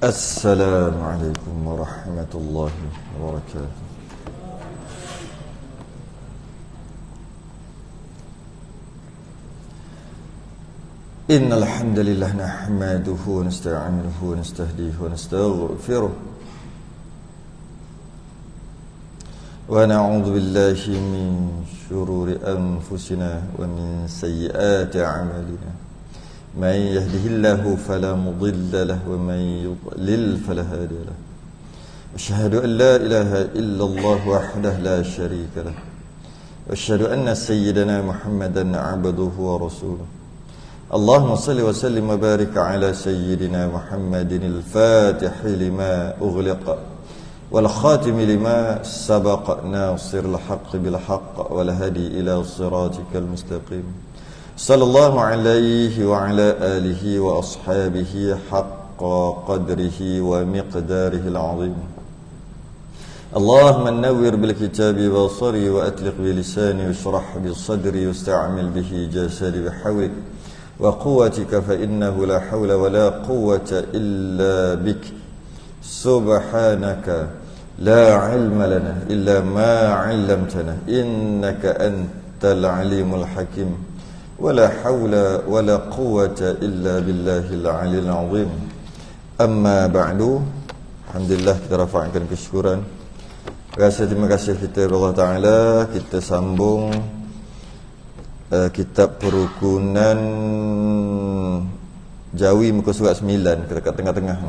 Assalamualaikum warahmatullahi wabarakatuh. Innal hamdalillah nahmaduhu wa nasta'inuhu wa nastahdihi wa nastaghfiruh wa na'udzu billahi min shururi anfusina wa min sayyiati a'malina. من يهده الله فلا مضل له ومن يضلل فلا هادي له. أشهد أن لا إله إلا الله وحده لا شريك له. أشهد أن سيدنا محمدا عبده ورسوله. اللهم صل وسلم وبارك على سيدنا محمد الفاتح لما أغلق والخاتم لما سبق ناصر الحق بالحق والهدي إلى صراطك المستقيم. صلى الله عليه وعلى آله وأصحابه حق قدره ومقداره العظيم. اللهم نور بالكتاب بصري وأطلق بلساني واشرح بصدري واستعمل به جسدي بحولك وقوتك فإنه لا حول ولا قوة إلا بك. سبحانك لا علم لنا إلا ما علمتنا إنك أنت العليم الحكيم. ولا حول ولا قوة إلا بالله العلي العظيم. أما بعد. Alhamdulillah, kita rafa'kan kesyukuran. Terima kasih kita kepada Allah Ta'ala. Kita sambung kitab Perukunan Jawi muka surat 9, kita kat tengah-tengah.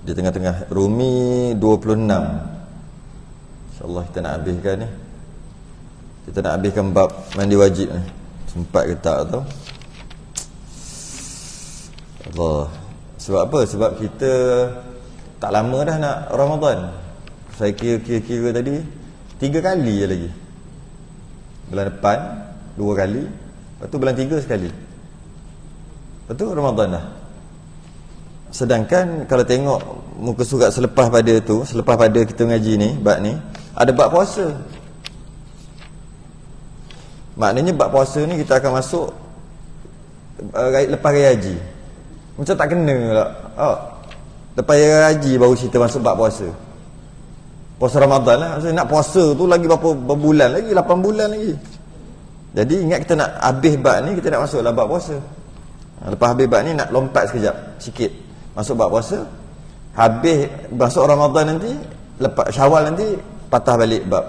Di tengah-tengah Rumi 26. InsyaAllah kita nak habiskan ni. Kita nak habiskan bab mandi wajib ni. Sempat ke tak tu? Allah. Sebab apa? Sebab kita tak lama dah nak Ramadan. Saya kira tadi 3 kali je lagi. Bulan depan 2 kali. Lepas tu bulan 3 sekali. Lepas tu Ramadan dah. Sedangkan kalau tengok muka surat selepas pada tu, selepas pada kita ngaji ni, bab ni, ada bab puasa. Maknanya bab puasa ni kita akan masuk lepas raya haji. Macam tak kena lah. Lepas raya haji baru kita masuk bab puasa. Puasa Ramadan lah. Maksudnya nak puasa tu lagi berapa bulan lagi, 8 bulan lagi. Jadi ingat kita nak habis bab ni, kita nak masuk lah bab puasa. Lepas habis bab ni nak lompat sekejap, sikit masuk bab puasa. Habis masuk Ramadan nanti, lepas Syawal nanti patah balik bab.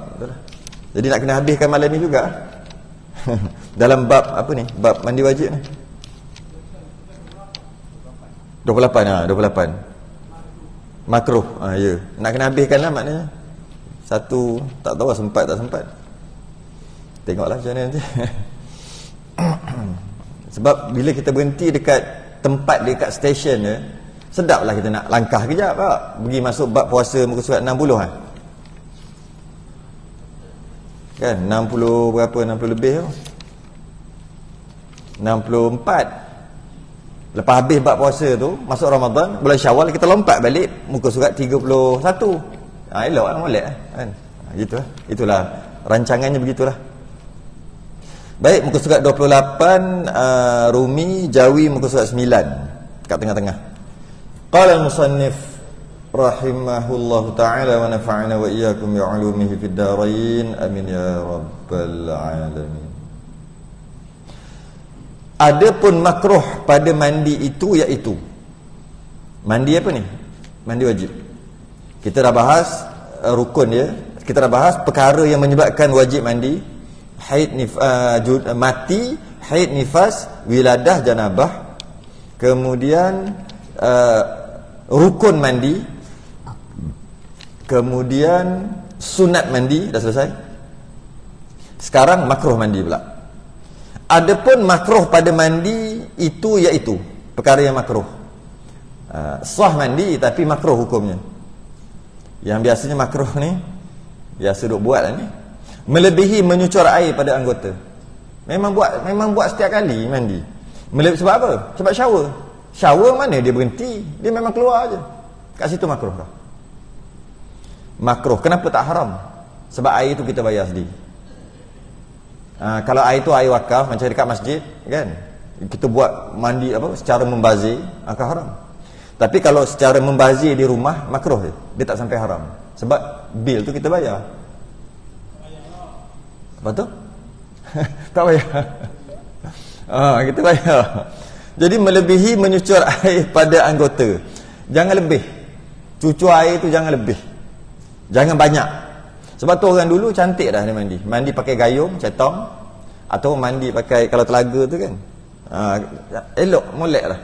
Jadi nak kena habiskan malam ni juga. Dalam bab apa ni? Bab mandi wajib ni. 28 makruh. Ya. Nak kena habiskan lah maknanya. Satu tak tahu sempat tak sempat. Tengoklah macam mana nanti. Sebab bila kita berhenti dekat tempat, dekat stesen dia, sedaplah kita nak langkah kejap tak? Pergi masuk bab puasa muka surat 60 kan? Kan 60 berapa, 60 lebih tu, 64. Lepas habis bab puasa tu, masuk Ramadan, bulan Syawal kita lompat balik muka surat 31. Elok lah, molek kan? Gitu lah. Itulah rancangannya, begitulah. Baik, muka surat 28 Rumi Jawi muka surat 9 kat tengah-tengah. Qala al-musannif rahimahullahu ta'ala wa nafa'ana wa iyyakum bi 'ulumihi fid darain amin ya rabbal alamin. Adapun makruh pada mandi itu iaitu mandi apa ni? Mandi wajib. Kita dah bahas rukun dia. Kita dah bahas perkara yang menyebabkan wajib mandi. Haid, mati, haid, nifas, wiladah, janabah. Kemudian rukun mandi. Kemudian sunat mandi. Dah selesai. Sekarang makruh mandi pula. Adapun makruh pada mandi itu iaitu perkara yang makruh. Sah mandi tapi makruh hukumnya. Yang biasanya makruh ni, biasa duk buat lah ni, melebihi menyucur air pada anggota. Memang buat setiap kali mandi. Sebab apa? Sebab shower. Shower mana dia berhenti, dia memang keluar aje. Kat situ makruh dah. Makruh. Kenapa tak haram? Sebab air itu kita bayar sendiri. Kalau air tu air wakaf, macam dekat masjid kan, kita buat mandi secara membazir akan haram. Tapi kalau secara membazir di rumah makruh dia tak sampai haram. Sebab bil tu kita bayar. Apa tu? Tak bayar. Kita bayar. Jadi melebihi menyucur air pada anggota. Jangan lebih. Cucur air tu jangan lebih. Jangan banyak. Sebab tu orang dulu cantik dah dia mandi. Mandi pakai gayung, cetong, atau mandi pakai kalau telaga tu kan. Elok, molek lah.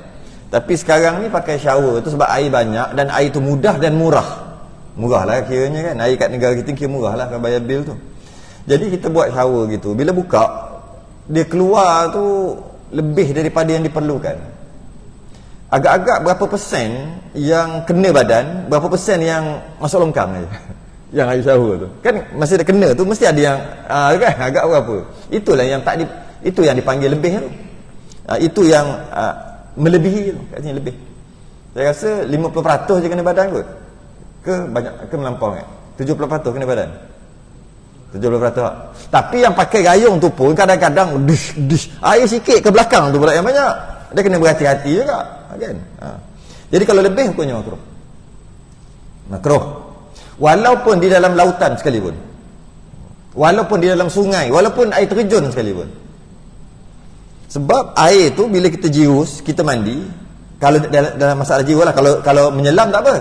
Tapi sekarang ni pakai shower tu sebab air banyak dan air tu mudah dan murah. Murah lah kiranya kan. Air kat negara kita kira murah lah kalau bayar bil tu. Jadi kita buat shower gitu. Bila buka, dia keluar tu lebih daripada yang diperlukan. Agak-agak berapa persen yang kena badan, berapa persen yang masuk longkang aja. Yang air shower tu. Kan masih ada kena tu mesti ada yang kan agak berapa. Itulah yang tak itu yang dipanggil lebih tu. Itu yang melebihi tu, katanya lebih. Saya rasa 50% je kena badan kot. Ke banyak ke melampau kan? 70% kena badan. 70%. Tapi yang pakai gayung tu pun kadang-kadang dish, air sikit ke belakang tu pula yang banyak. Dia kena berhati-hati juga, kan? Jadi kalau lebih hukumnya makruh. Makruh. Walaupun di dalam lautan sekalipun. Walaupun di dalam sungai, walaupun air terjun sekalipun. Sebab air tu bila kita jirus, kita mandi, kalau dalam masalah jiwa lah, kalau menyelam tak apa.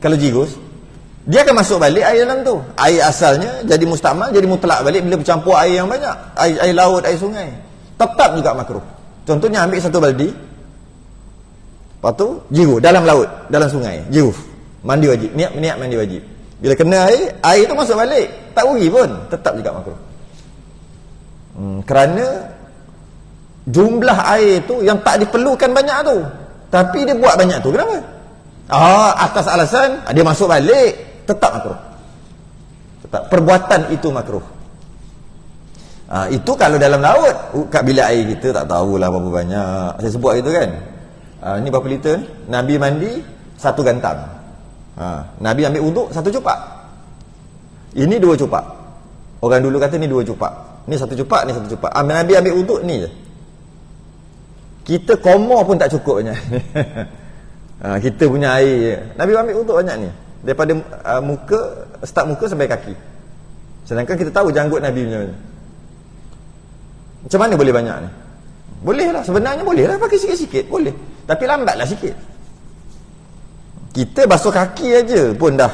Kalau jirus, dia akan masuk balik air dalam tu. Air asalnya jadi mustakmal, jadi mutlak balik bila bercampur air yang banyak. Air laut, air sungai. Tetap juga makruh. Contohnya ambil satu baldi, lepas tu jiru dalam laut, dalam sungai, jiru. Mandi wajib, niat mandi wajib. Bila kena air tu masuk balik, tak rugi pun, tetap juga makruh. Kerana jumlah air tu yang tak diperlukan banyak tu, tapi dia buat banyak tu, kenapa? Atas alasan dia masuk balik, tetap makruh. Tetap perbuatan itu makruh. Itu kalau dalam laut. Kat bilik air kita tak tahulah berapa banyak. Saya sebut itu kan. Ni berapa liter ni? Nabi mandi 1 gantang. Nabi ambil wuduk 1 cupak. Ini 2 cupak. Orang dulu kata ni 2 cupak. Ni 1 cupak, ni 1 cupak. Nabi ambil wuduk ni je. Kita komor pun tak cukup banyak. Kita punya air. Nabi ambil wuduk banyak ni. Daripada muka, start muka sampai kaki. Sedangkan kita tahu janggut Nabi punya mana. Macam mana boleh banyak ni? Boleh lah, sebenarnya boleh lah pakai sikit-sikit, boleh. Tapi lambatlah sikit. Kita basuh kaki aja pun dah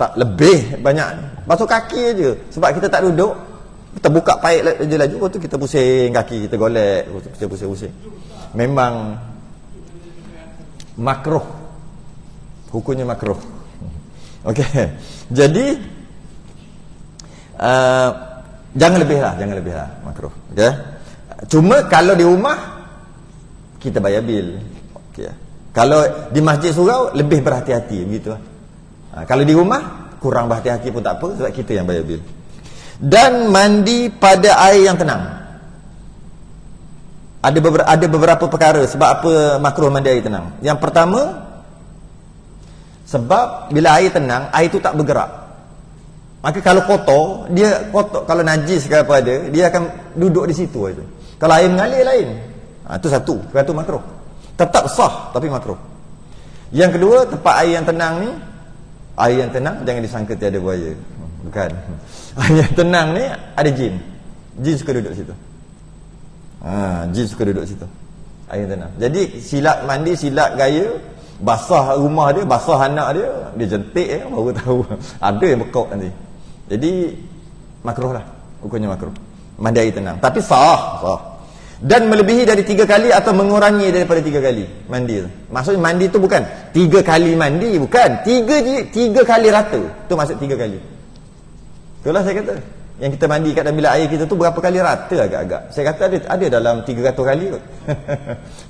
tak lebih banyak ni. Basuh kaki aja. Sebab kita tak duduk, kita buka paip je laju, lepas tu kita pusing kaki, kita golek, kita pusing-pusing. Memang makruh. Hukumnya makruh. Okey. Jadi jangan lebih lah makruh. Okey. Cuma kalau di rumah kita bayar bil. Okey. Kalau di masjid surau lebih berhati-hati begitu. Kalau di rumah kurang berhati-hati pun tak apa sebab kita yang bayar bil. Dan mandi pada air yang tenang. Ada beberapa perkara sebab apa makruh mandi air tenang. Yang pertama, sebab bila air tenang, air tu tak bergerak. Maka kalau kotor, kalau najis ke apa ada, dia akan duduk di situ aja. Kalau air mengalir lain. Itu satu, itu makruh. Tetap sah tapi makruh. Yang kedua, tempat air yang tenang ni, air yang tenang jangan disangka tiada buaya. Bukan. Air yang tenang ni ada jin. Jin suka duduk situ. Jin suka duduk situ. Air yang tenang. Jadi silat mandi, silat gaya, basah rumah dia, basah anak dia jentik baru tahu. Ada yang bekok nanti. Jadi makruh lah. Hukumnya makruh. Mandi air tenang. Tapi sah. Dan melebihi dari 3 kali atau mengurangi daripada 3 kali mandi tu. Maksudnya mandi tu bukan 3 kali mandi, bukan. 3 kali rata. Tu maksud 3 kali. Itulah saya kata. Yang kita mandi kat dalam bilik air kita tu berapa kali rata agak-agak. Saya kata ada dalam 300 kali kot.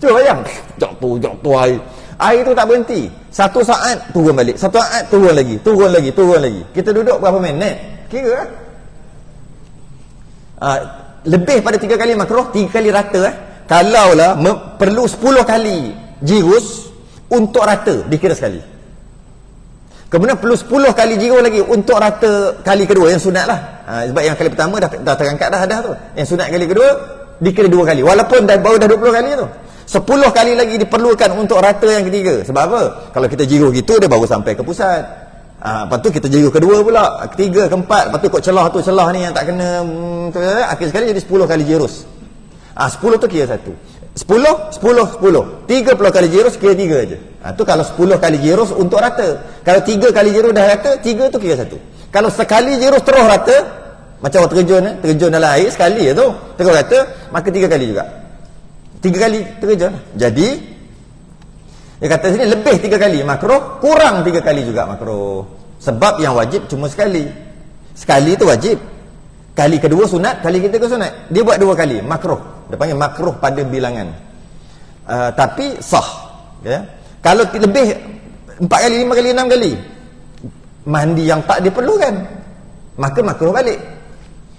Cuba bayang. Jok tu air. Air tu tak berhenti. 1 saat turun balik. 1 saat turun lagi. Kita duduk berapa minit? Kira lah. Lebih pada 3 kali makruh, 3 kali rata. Kalaulah perlu 10 kali jirus untuk rata, dikira sekali. Kemudian perlu 10 kali jirus lagi untuk rata kali kedua, yang sunat lah. Sebab yang kali pertama dah terangkat dah tu. Yang sunat kali kedua dikira 2 kali. Walaupun baru dah 20 kali tu. 10 kali lagi diperlukan untuk rata yang ketiga. Sebab apa? Kalau kita jiru gitu, dia baru sampai ke pusat. Lepas tu kita jiru kedua pula, ketiga, keempat. Lepas tu kok celah ni yang tak kena, akhir sekali jadi 10 kali jirus. 10 tu kira 1. 10, 10, 10. 30 kali jirus kira 3 je. Tu kalau 10 kali jirus untuk rata. Kalau 3 kali jirus dah rata, 3 tu kira 1. Kalau sekali jirus terus rata, macam orang terjun dalam air sekali tu, terus rata, maka 3 kali juga. 3 kali terjun. Jadi dia kata sini lebih 3 kali makruh, kurang 3 kali juga makruh. Sebab yang wajib cuma sekali. Sekali tu wajib. Kali kedua sunat, kali ketiga sunat. Dia buat 2 kali, makruh. Dia panggil makruh pada bilangan. Tapi sah. Ya. Kalau lebih 4 kali, 5 kali, 6 kali, mandi yang tak diperlukan, maka makruh balik.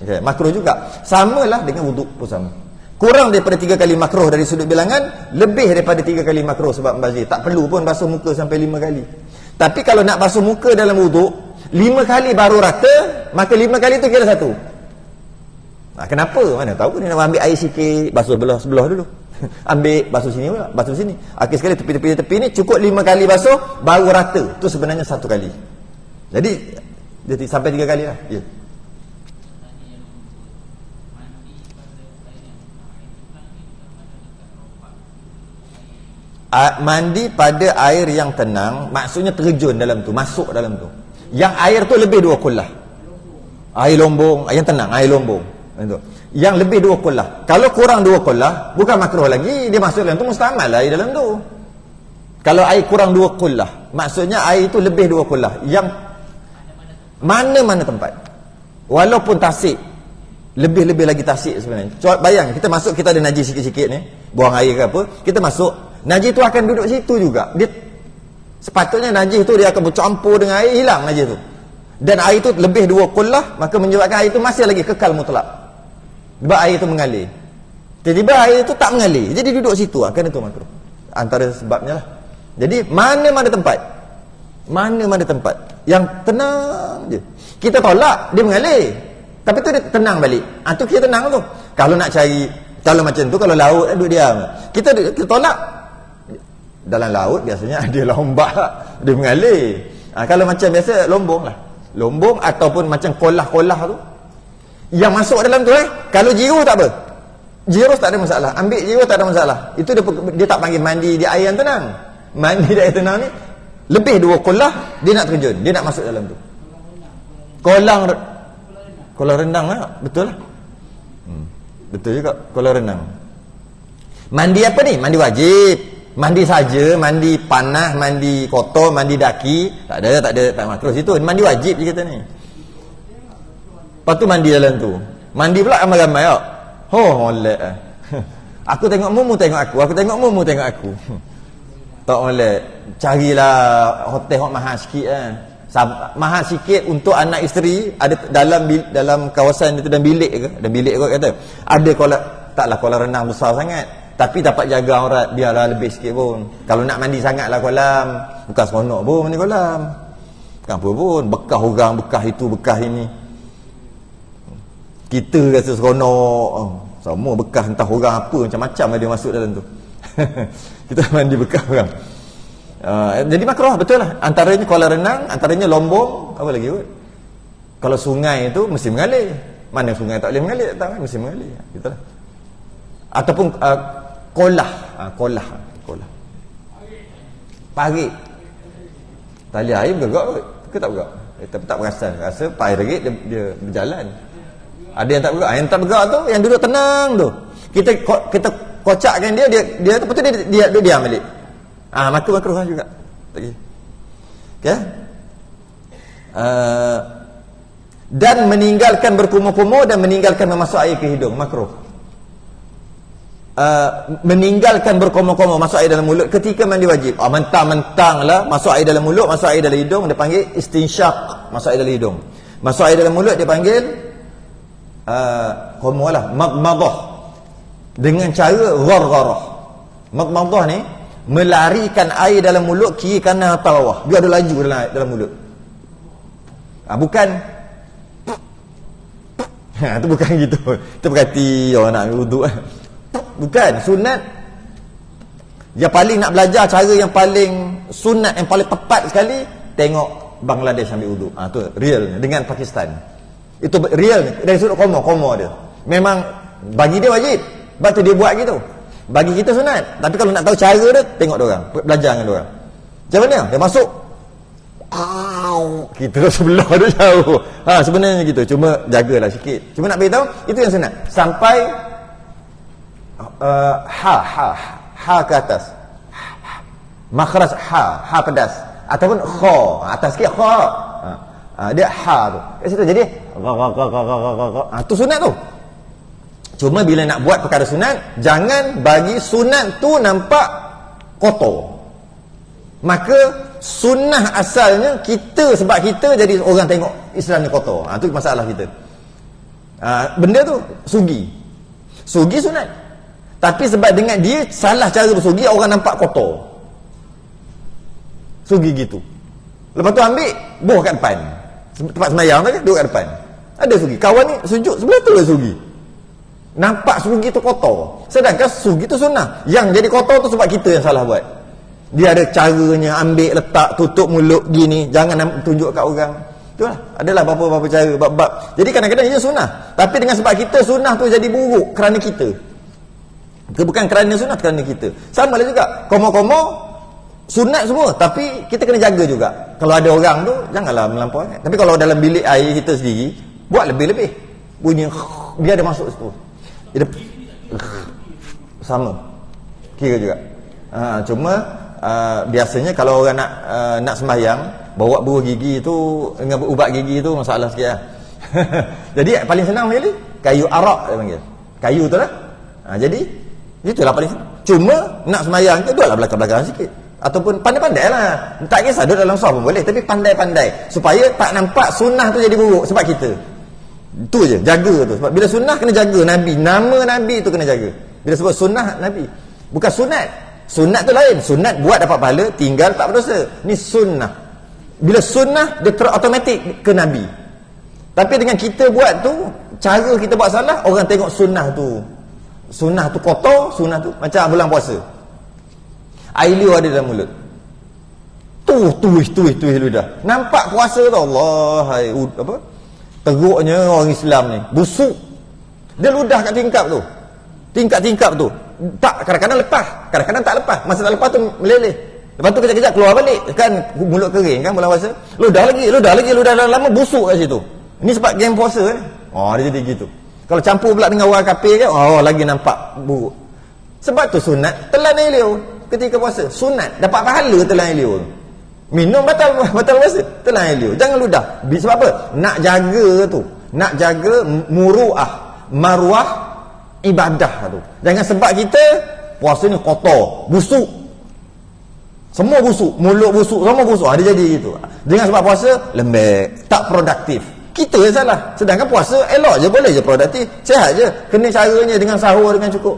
Okay. Makruh juga. Samalah dengan wuduk pun sama. Kurang daripada 3 kali makruh dari sudut bilangan, lebih daripada 3 kali makruh sebab membazir. Tak perlu pun basuh muka sampai 5 kali. Tapi kalau nak basuh muka dalam wuduk 5 kali baru rata, maka 5 kali tu kira 1. Kenapa? Mana tahu dia nak ambil air sikit, basuh sebelah dulu. Ambil basuh sini pula, basuh sini. Akhir sekali tepi ni cukup 5 kali basuh baru rata. Tu sebenarnya 1 kali. Jadi dia sampai 3 kali lah. Ya. Mandi pada air yang tenang, maksudnya terjun dalam tu, masuk dalam tu. Yang air tu lebih 2 kullah. Air lombong, yang tenang, air lombong. Yang lebih 2 kullah. Kalau kurang 2 kullah, bukan makruh lagi, dia masuk dalam tu, mustamal lah air dalam tu. Kalau air kurang 2 kullah, maksudnya air itu lebih 2 kullah. Yang mana-mana tempat. Walaupun tasik, lebih-lebih lagi tasik sebenarnya. Coba bayang, kita masuk, kita ada najis sikit-sikit ni, buang air ke apa, kita masuk, najis tu akan duduk situ juga. Dia sepatutnya najis tu dia akan bercampur dengan air, hilang najis tu. Dan air tu lebih 2 kullah, maka menyebabkan air tu masih lagi kekal mutlak. Sebab air tu mengalir. Tiba-tiba air tu tak mengalir, jadi duduk situ, kan itu makruh. Antara sebabnya lah. Jadi mana-mana tempat, mana-mana tempat yang tenang je, kita tolak dia mengalir, tapi tu dia tenang balik. Tu kita tenang tu. Kalau nak cari, kalau macam tu, kalau laut duduk diam, kita tolak. Dalam laut biasanya ada ombak, dia mengalir. Kalau macam biasa lombong lah, lombong ataupun macam kolah-kolah tu yang masuk dalam tu kalau jiru tak apa, jiru tak ada masalah, ambil jiru tak ada masalah. Itu dia tak panggil mandi di air yang tenang. Mandi di air tenang ni lebih 2 kolah, dia nak terjun, dia nak masuk dalam tu. Kolam renang lah, betul lah. Betul juga, kolam renang. Mandi apa ni? Mandi wajib. Mandi saja, mandi panah, mandi kotor, mandi daki, tak makruh situ. Mandi wajib je kita ni. Lepas tu mandi dalam tu. Mandi pula ramai-ramai tak? Molek lah. Aku tengok mu tengok aku. Aku tengok mu tengok aku. Tak molek. Carilah hotel yang mahal sikit lah. Mahal sikit untuk anak isteri. Ada dalam kawasan itu, dan bilik ke? Dan bilik kot kata. Ada taklah kolam renang besar sangat, tapi dapat jaga aurat, biarlah lebih sikit pun. Kalau nak mandi sangat lah kolam, bukan seronok pun mandi kolam, bukan apa pun, bekas orang, bekas itu, bekas ini. Kita rasa seronok, semua bekas entah orang apa, macam-macam ada masuk dalam tu. Kita mandi bekas orang. Jadi makruh, betul lah. Antaranya kolam renang, antaranya lombong, apa lagi kot? Kalau sungai itu mesti mengalir. Mana sungai tak boleh mengalir? Tak kan, mesti mengalir. Gitulah. Ataupun kolah. Parit. Tali air bergerak ke tak bergerak? Tapi tak perasan. Rasa parit dia berjalan. Ada yang tak bergerak. Yang tak bergerak tu, yang duduk tenang tu, kita kocakkan dia lepas tu dia diam balik. Maka makruh juga. Okay? Dan meninggalkan berkumur-kumur dan meninggalkan memasuk air ke hidung, makruh. Meninggalkan berkumur-kumur, masuk air dalam mulut ketika mandi wajib. Mentang-mentang lah masuk air dalam mulut, masuk air dalam hidung, dia panggil istinsyaq, masuk air dalam hidung. Masuk air dalam mulut dia panggil kumur lah, madmadah, dengan cara ghargharah. Madmadah ni melarikan air dalam mulut kiri kanan atas bawah, dia ada laju dalam mulut. Bukan Itu bukan gitu. Itu berarti orang nak ambil wuduk. Bukan. Sunat yang paling nak belajar, cara yang paling sunat, yang paling tepat sekali, tengok Bangladesh ambil wuduk. Tu real dengan Pakistan. Itu real dari sudut komo dia. Memang bagi dia wajib. Sebab tu dia buat gitu. Bagi kita sunat. Tapi kalau nak tahu cara dia, tengok dia orang, belajar dengan dia orang. Macam mana? Dia masuk, kita sebelah dia jauh. Sebenarnya gitu. Cuma jagalah sikit. Cuma nak beritahu, itu yang sunat. Sampai ha ke atas. Makhraj ha pedas. Ataupun kha, atas sikit kha. Dia ha tu. Kat situ jadi tu sunat tu. Cuma bila nak buat perkara sunat, jangan bagi sunat tu nampak kotor. Maka sunnah asalnya kita, sebab kita jadi orang tengok Islam ni kotor. Tu masalah kita. Benda tu sugi sunat. Tapi sebab dengan dia salah cara bersugi, orang nampak kotor. Sugi gitu. Lepas tu ambil buh kat depan. Tempat semayang tu kan, duduk kat depan. Ada sugi. Kawan ni sujud sebelah tu lah sugi. Nampak sugi tu kotor. Sedangkan sugi tu sunnah. Yang jadi kotor tu sebab kita yang salah buat. Dia ada caranya, ambil, letak, tutup mulut gini, jangan tunjuk kat orang. Itulah, adalah beberapa cara, bab-bab. Jadi kadang-kadang ia sunnah. Tapi dengan sebab kita, sunnah tu jadi buruk kerana kita. Bukan kerana sunnah, kerana kita. Sama lah juga, komo-komo sunat semua, tapi kita kena jaga juga. Kalau ada orang tu, janganlah melampau. Tapi kalau dalam bilik air kita sendiri, buat lebih-lebih. Bunyi, dia ada masuk situ. Dia sama. Kira juga. Cuma biasanya kalau orang nak sembahyang, bawa buah gigi tu dengan ubat gigi tu masalah sikit lah. Jadi paling senang sekali kayu arak dia panggil. Kayu tu lah. Jadi itulah paling senang. Cuma nak sembahyang tu duduklah belakang-belakang sikit. Ataupun pandai-pandai lah. Tak kisah duduk dalam saf pun boleh, tapi pandai-pandai supaya tak nampak sunnah tu jadi buruk sebab kita. Itu je, jaga tu. Sebab bila sunnah kena jaga Nabi, nama Nabi tu kena jaga. Bila sebut sunnah Nabi, bukan sunat. Sunat tu lain. Sunat buat dapat pahala, tinggal tak berdosa. Ni sunnah. Bila sunnah, dia terautomatik ke Nabi. Tapi dengan kita buat tu, cara kita buat salah, orang tengok sunnah tu. Sunnah tu kotor, sunnah tu macam bulan puasa. Air liur ada dalam mulut. Tuih ludah. Nampak puasa tu, Allah, apa? Teruknya orang Islam ni. Busuk. Dia ludah kat tingkap tu. Tingkap tu. Tak, kadang-kadang lepas, kadang-kadang tak lepas. Masa tak lepas tu meleleh. Lepas tu kejap-kejap keluar balik. Kan mulut kering kan bulan puasa. Ludah lama busuk kat situ. Ini sebab game puasa kan. Dia jadi gitu. Kalau campur pula dengan orang kafir kan, lagi nampak buruk. Sebab tu sunat telan air liur ketika puasa. Sunat dapat pahala telan air liur. Minum batal puasa, telan air liur. Jangan ludah. Sebab apa? Nak jaga tu. Nak jaga muruah, maruah ibadah tu. Jangan sebab kita puasa ni kotor, busuk. Semua busuk, mulut busuk, semua busuk. Dia jadi gitu. Jangan sebab puasa lembek, tak produktif. Kita yang salah. Sedangkan puasa elok je, boleh je produktif, sihat je. Kena caranya dengan sahur dengan cukup.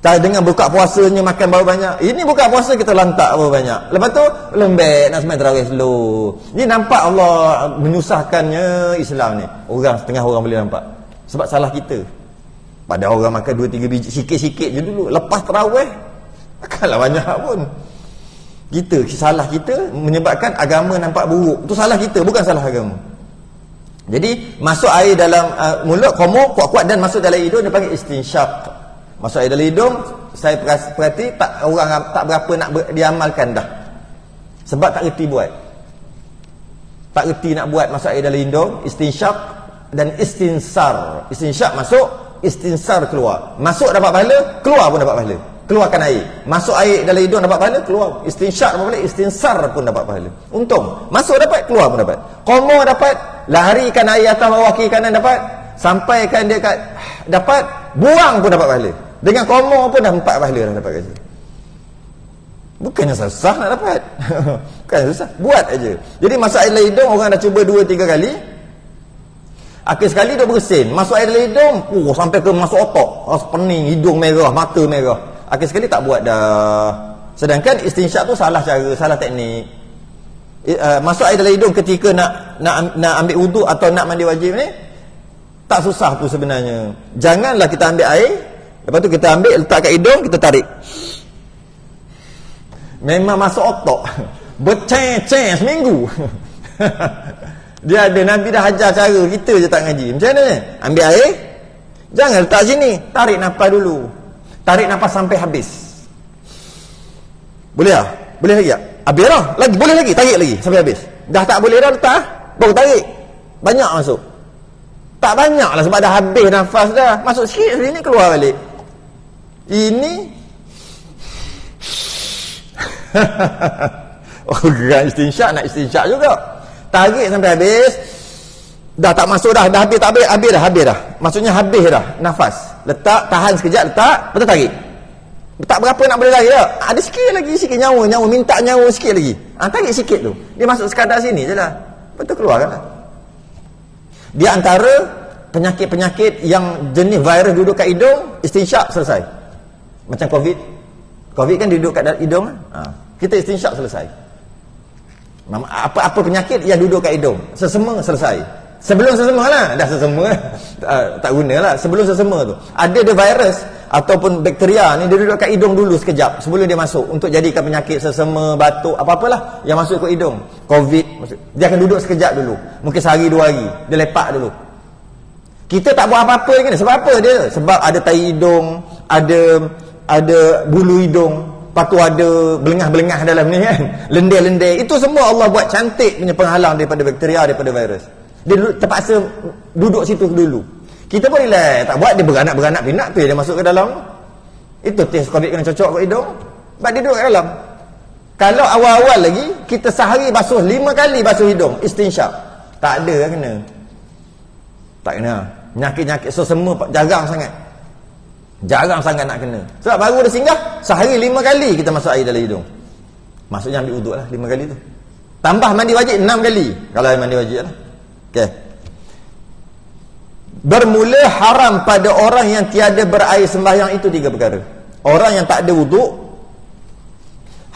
Tak dengan buka puasanya makan berapa banyak. Ini buka puasa kita lantak berapa banyak. Lepas tu lembek nak sembahyang tarawih slow. Ni nampak Allah menyusahkannya Islam ni. Orang setengah orang boleh nampak. Sebab salah kita. Pada orang makan 2-3 biji sikit-sikit je dulu. Lepas tarawih takkanlah banyak pun. Salah kita menyebabkan agama nampak buruk. Itu salah kita, bukan salah agama. Jadi masuk air dalam mulut, komo kuat-kuat dan masuk dalam hidung, dia panggil istinsyaq. Masuk air dalam hidung, saya perhati tak, orang tak berapa nak diamalkan dah. Sebab tak reti buat. Tak reti nak buat masuk air dalam hidung, istinsyaq dan istinsar. Istinsyaq masuk, istinsar keluar. Masuk dapat pahala, keluar pun dapat pahala. Keluarkan air. Masuk air dalam hidung dapat pahala, keluar. Istinsyaq dapat pahala, istinsar pun dapat pahala. Untung. Masuk dapat, keluar pun dapat. Qomo dapat, larikan air atas bawah kiri kanan dapat, sampaikan dia kat dapat, buang pun dapat pahala. Dengan qomo pun dah 4 pahala dah dapat kat situ. Bukannya susah nak dapat. Bukan susah, buat aja. Jadi masuk air dalam hidung, orang dah cuba 2-3 kali. Akhir sekali dia bersin. Masuk air dalam hidung, sampai ke masuk otak. Pening, hidung merah, mata merah. Akhir sekali tak buat dah. Sedangkan istinsyaq tu salah cara, salah teknik. Masuk air dalam hidung ketika nak ambil wuduk atau nak mandi wajib ni, Tak susah tu sebenarnya. Janganlah kita ambil air, lepas tu kita ambil, letak kat hidung, kita tarik. Memang masuk otak. Berceng-ceng seminggu. Dia ada, Nabi dah ajar cara, kita je tak ngaji. Macam mana ni? Ambil air, jangan letak sini, tarik nafas dulu. Tarik nafas sampai habis. Boleh tak? Boleh lagi tak? Habis dah. Lagi, boleh lagi, tarik lagi sampai habis. Dah tak boleh dah, letak, baru tarik. Banyak masuk. Tak banyak lah sebab dah habis nafas dah. Masuk sikit sini, keluar balik. Ini orang istinsyak nak istinsyak juga. Tarik sampai habis. Dah tak masuk dah habis, tak habis dah. Maksudnya habis dah nafas. Letak, tahan sekejap, letak, betul tarik. Tak berapa nak boleh lagi dah. Ada sikit lagi, sikit nyawa, minta nyawa sikit lagi. Tarik sikit tu. Dia masuk sekadar sini je lah. Betul keluarkan lah. Di antara penyakit-penyakit yang jenis virus duduk kat hidung, istinsyak selesai. Macam COVID. COVID kan duduk kat hidung. Kita istinsyak selesai. Apa-apa penyakit yang duduk kat hidung, sesema selesai. Sebelum sesema lah, dah sesema tak guna lah. Sebelum sesema tu ada virus ataupun bakteria ni, dia duduk kat hidung dulu sekejap sebelum dia masuk untuk jadikan penyakit sesema, batuk, apa-apalah yang masuk ke hidung. COVID dia akan duduk sekejap dulu, mungkin sehari 2 hari, dia lepak dulu. Kita tak buat apa-apa lagi ni. Sebab apa dia? Sebab ada tai hidung, ada bulu hidung, lepas tu ada belengah-belengah dalam ni kan, lendir-lendir. Itu semua Allah buat cantik punya penghalang daripada bakteria, daripada virus. Dia terpaksa duduk situ dulu. Kita pun relax, tak buat dia beranak-beranak pinak tu dia masuk ke dalam. Itu test COVID kena cocok kat hidung, sebab dia duduk kat dalam. Kalau awal-awal lagi kita sehari basuh 5 kali basuh hidung, istinsyak, tak ada lah kena. Tak kena. Penyakit-penyakit semua jarang sangat nak kena. Sebab baru dah singgah, sehari 5 kali kita masuk air dalam hidung. Maksudnya ambil uduk lah 5 kali tu. Tambah mandi wajib 6 kali kalau mandi wajib lah. Okey. Bermula haram pada orang yang tiada berair sembahyang itu 3 perkara. Orang yang tak ada wuduk,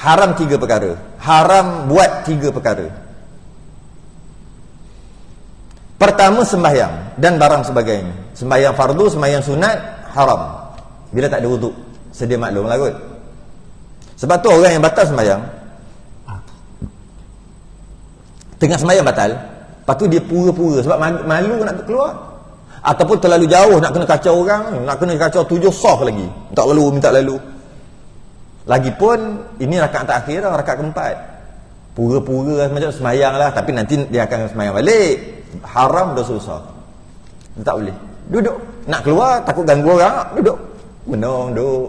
haram 3 perkara. Haram buat 3 perkara. Pertama, sembahyang dan barang sebagainya. Sembahyang fardu, sembahyang sunat, haram bila tak ada wuduk. Sedia maklum lah kot. Sebab tu orang yang batal sembahyang, tengah sembahyang batal, lepas tu dia pura-pura sebab malu nak keluar, ataupun terlalu jauh nak kena kacau orang, nak kena kacau 7 saf lagi, minta lalu. Lagipun ini rakaat terakhir, rakaat keempat, pura-pura macam sembahyang lah, tapi nanti dia akan sembahyang balik. Haram, dosa besar. Tak boleh duduk, nak keluar takut ganggu orang, duduk menong, duduk.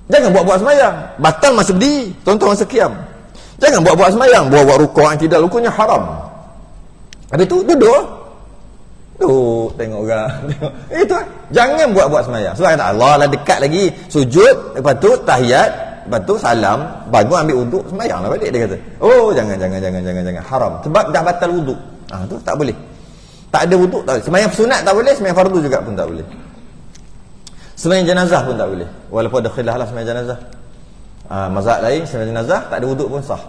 Jangan buat-buat sembahyang, batal masa berdiri, tuan-tuan masa qiyam. Jangan buat-buat sembahyang, buat-buat rukuk yang tidak rukuknya haram. Habis tu duduk tengok orang. Itu jangan buat-buat sembahyang. Sebab kata Allah lah dekat lagi, sujud, lepas tu tahiyat, lepas tu salam, bangun ambil wuduk, sembahyang lah balik. Dia kata, jangan, haram. Sebab dah batal wuduk. Tu tak boleh. Tak ada wuduk tak boleh. Sembahyang sunat tak boleh, sembahyang fardu juga pun tak boleh. Sembahyang jenazah pun tak boleh. Walaupun ada khilaf lah sembahyang jenazah. Mazhab lain sembahyang jenazah tak ada wuduk pun sah.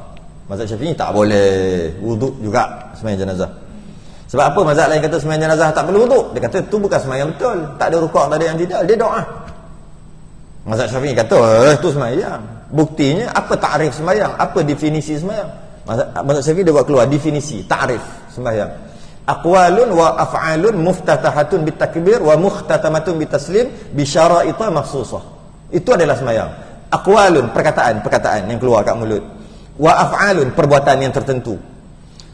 Mazhab Syafi'i tak boleh wuduk juga sembahyang jenazah. Sebab apa mazhab lain kata sembahyang jenazah tak perlu wuduk? Dia kata tu bukan sembahyang betul. Tak ada rukuk, tak ada yang tidak, dia doa. Mazhab Syafi'i kata tu sembahyang. Buktinya apa takrif sembahyang? Apa definisi sembahyang? Mazhab Syafi'i dia buat keluar definisi, takrif sembahyang. Aqwalun wa af'alun muftatahatun bitakbir wa mukhtatamatun bitaslim bi syara'ita makhsusah. Itu adalah sembahyang. Aqwalun, perkataan yang keluar kat mulut. Wa af'alun, perbuatan yang tertentu.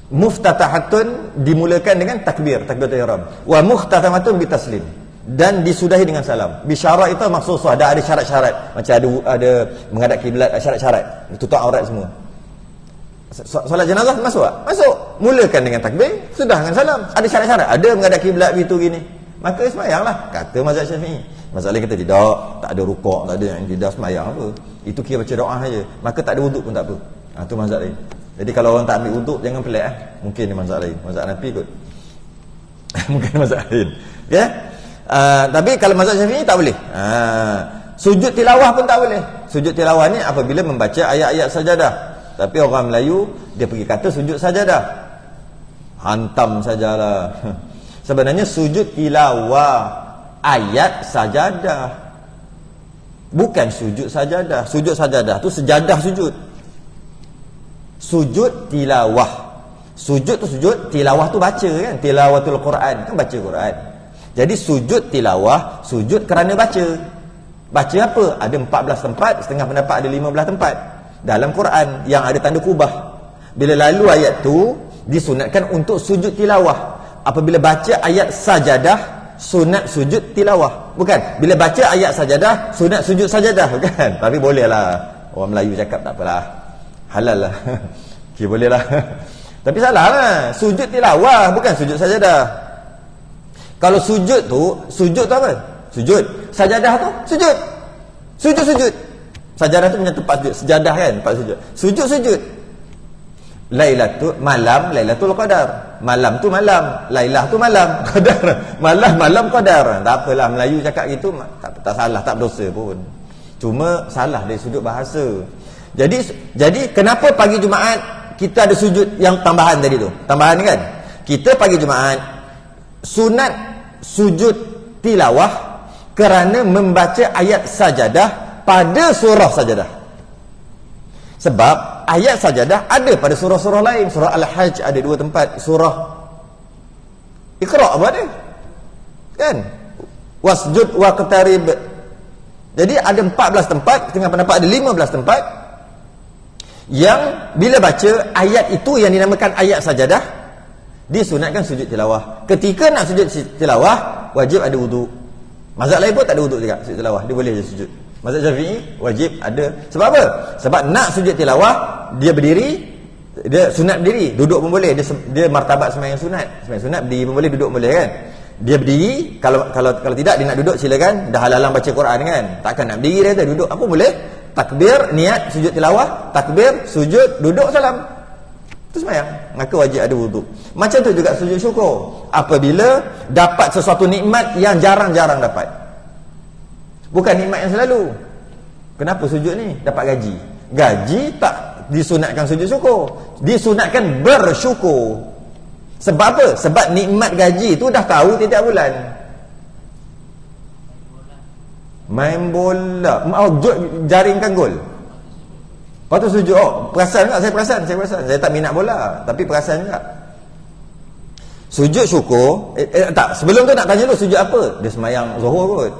Muftatahatun, dimulakan dengan takbiratul ihram. Wa mukhtatamatun bitaslim, dan disudahi dengan salam. Bi syara'ita makhsusah, ada syarat-syarat. Macam ada menghadap kiblat, syarat-syarat. Tutup aurat semua. Solat jenazah masuk tak? Masuk. Mulakan dengan takbir, sudah dengan salam. Ada syarat-syarat, ada menghadap kiblat begitu gini. Maka sembahyanglah, kata mazhab Syafi'i. Mazhab lain kata tidak, tak ada rukuk, tak ada yang tidak, sembahyang apa. Itu kira baca doa saja. Maka tak ada wuduk pun tak apa. Itu mazhab lain. Jadi kalau orang tak ambil wuduk, jangan pelik Mungkin dia mazhab lain. Mazhab Hanafi kot. Mungkin mazhab lain. Ya? Tapi kalau mazhab Syafi'i tak boleh. Sujud tilawah pun tak boleh. Sujud tilawah ni apabila membaca ayat-ayat sajadah. Tapi orang Melayu dia pergi kata sujud sajadah, hantam sajalah. Sebenarnya sujud tilawah ayat sajadah, bukan sujud sajadah. Sujud sajadah tu sejadah sujud. Sujud tilawah, sujud tu sujud, tilawah tu baca kan, tilawatul Quran kan, baca Quran. Jadi sujud tilawah, sujud kerana baca. Baca apa? Ada 14 tempat, setengah pendapat ada 15 tempat dalam Quran yang ada tanda kubah. Bila lalu ayat tu disunatkan untuk sujud tilawah. Apabila baca ayat sajadah, sunat sujud tilawah. Bukan, bila baca ayat sajadah, sunat sujud sajadah, bukan. Tapi boleh lah, orang Melayu cakap tak apalah, halal lah. Okay, boleh lah. Tapi salah lah, sujud tilawah bukan sujud sajadah. Kalau sujud tu apa? Sujud. Sajadah tu sujud. Sujud. Sajadah tu punya tempat sujud. Sejadah kan, tempat sujud. Sujud. Lailatul Qadar. Malam tu malam, Lailah tu malam, Qadar. Malam Qadar. Tak apalah, Melayu cakap gitu tak salah, tak berdosa pun. Cuma salah dari sudut bahasa. Jadi kenapa pagi Jumaat kita ada sujud yang tambahan tadi tu? Tambahan kan? Kita pagi Jumaat sunat sujud tilawah kerana membaca ayat sajadah pada surah sajadah. Sebab ayat sajadah ada pada surah-surah lain. Surah Al-Hajj ada 2 tempat, surah Iqra apa ada? Kan? Wasjud waqtarib. Jadi ada 14 tempat, setengah pendapat ada 15 tempat yang bila baca ayat itu yang dinamakan ayat sajadah, disunatkan sujud tilawah. Ketika nak sujud tilawah, wajib ada wuduk. Mazhab lain pun tak ada wuduk juga sujud tilawah, dia boleh je sujud. Mazhab Syafi'i wajib ada. Sebab apa? Sebab nak sujud tilawah, dia berdiri, dia sunat berdiri, duduk pun boleh. Dia martabat sembahyang sunat. Sembahyang sunat berdiri pun boleh, duduk pun boleh kan. Dia berdiri, kalau tidak dia nak duduk silakan, dah halalang baca Quran kan. Takkan nak berdiri dia kata duduk, apa boleh? Takbir, niat sujud tilawah, takbir, sujud, duduk, salam. Itu sembahyang. Maka wajib ada wuduk. Macam tu juga sujud syukur. Apabila dapat sesuatu nikmat yang jarang-jarang dapat. Bukan nikmat yang selalu. Kenapa sujud ni? Dapat gaji. Gaji tak disunatkan sujud syukur. Disunatkan bersyukur. Sebab apa? Sebab nikmat gaji tu dah tahu tiap bulan. Main bola, jaringkan gol. Lepas tu sujud. Perasan tak? Saya perasan. Saya tak minat bola, tapi perasan juga. Sujud syukur. Tak, sebelum tu nak tanya lu sujud apa? Dia semayang Zuhur kot,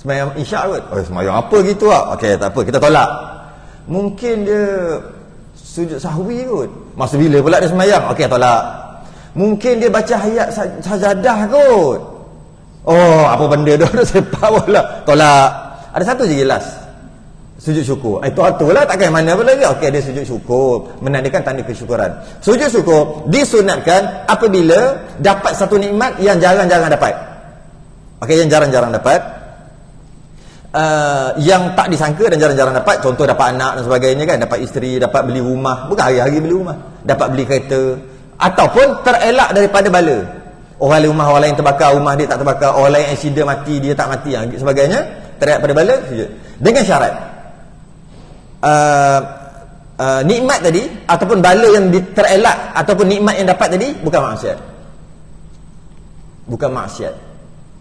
semayang Isyak kot. Semayang apa gitu lah. Okey, tak apa, kita tolak. Mungkin dia sujud sahwi kot. Masa bila pula dia semayang? Okey, tolak. Mungkin dia baca ayat sajadah kot. Apa benda dah sepak bola. Tolak. Ada satu je jelas, sujud syukur. Itu lah, takkan mana pun lagi. Okey, dia sujud syukur, menandakan tanda kesyukuran. Sujud syukur disunatkan apabila dapat satu nikmat yang jarang-jarang dapat. Okey, yang jarang-jarang dapat, yang tak disangka dan jarang-jarang dapat. Contoh dapat anak dan sebagainya kan, dapat isteri, dapat beli rumah. Bukan hari-hari beli rumah, dapat beli kereta, ataupun terelak daripada bala. Orang rumah orang lain terbakar, rumah dia tak terbakar. Orang lain accident mati, dia tak mati, sebagainya. Terelak pada bala, sujud. Dengan syarat nikmat tadi ataupun bala yang terelak ataupun nikmat yang dapat tadi bukan maksiat.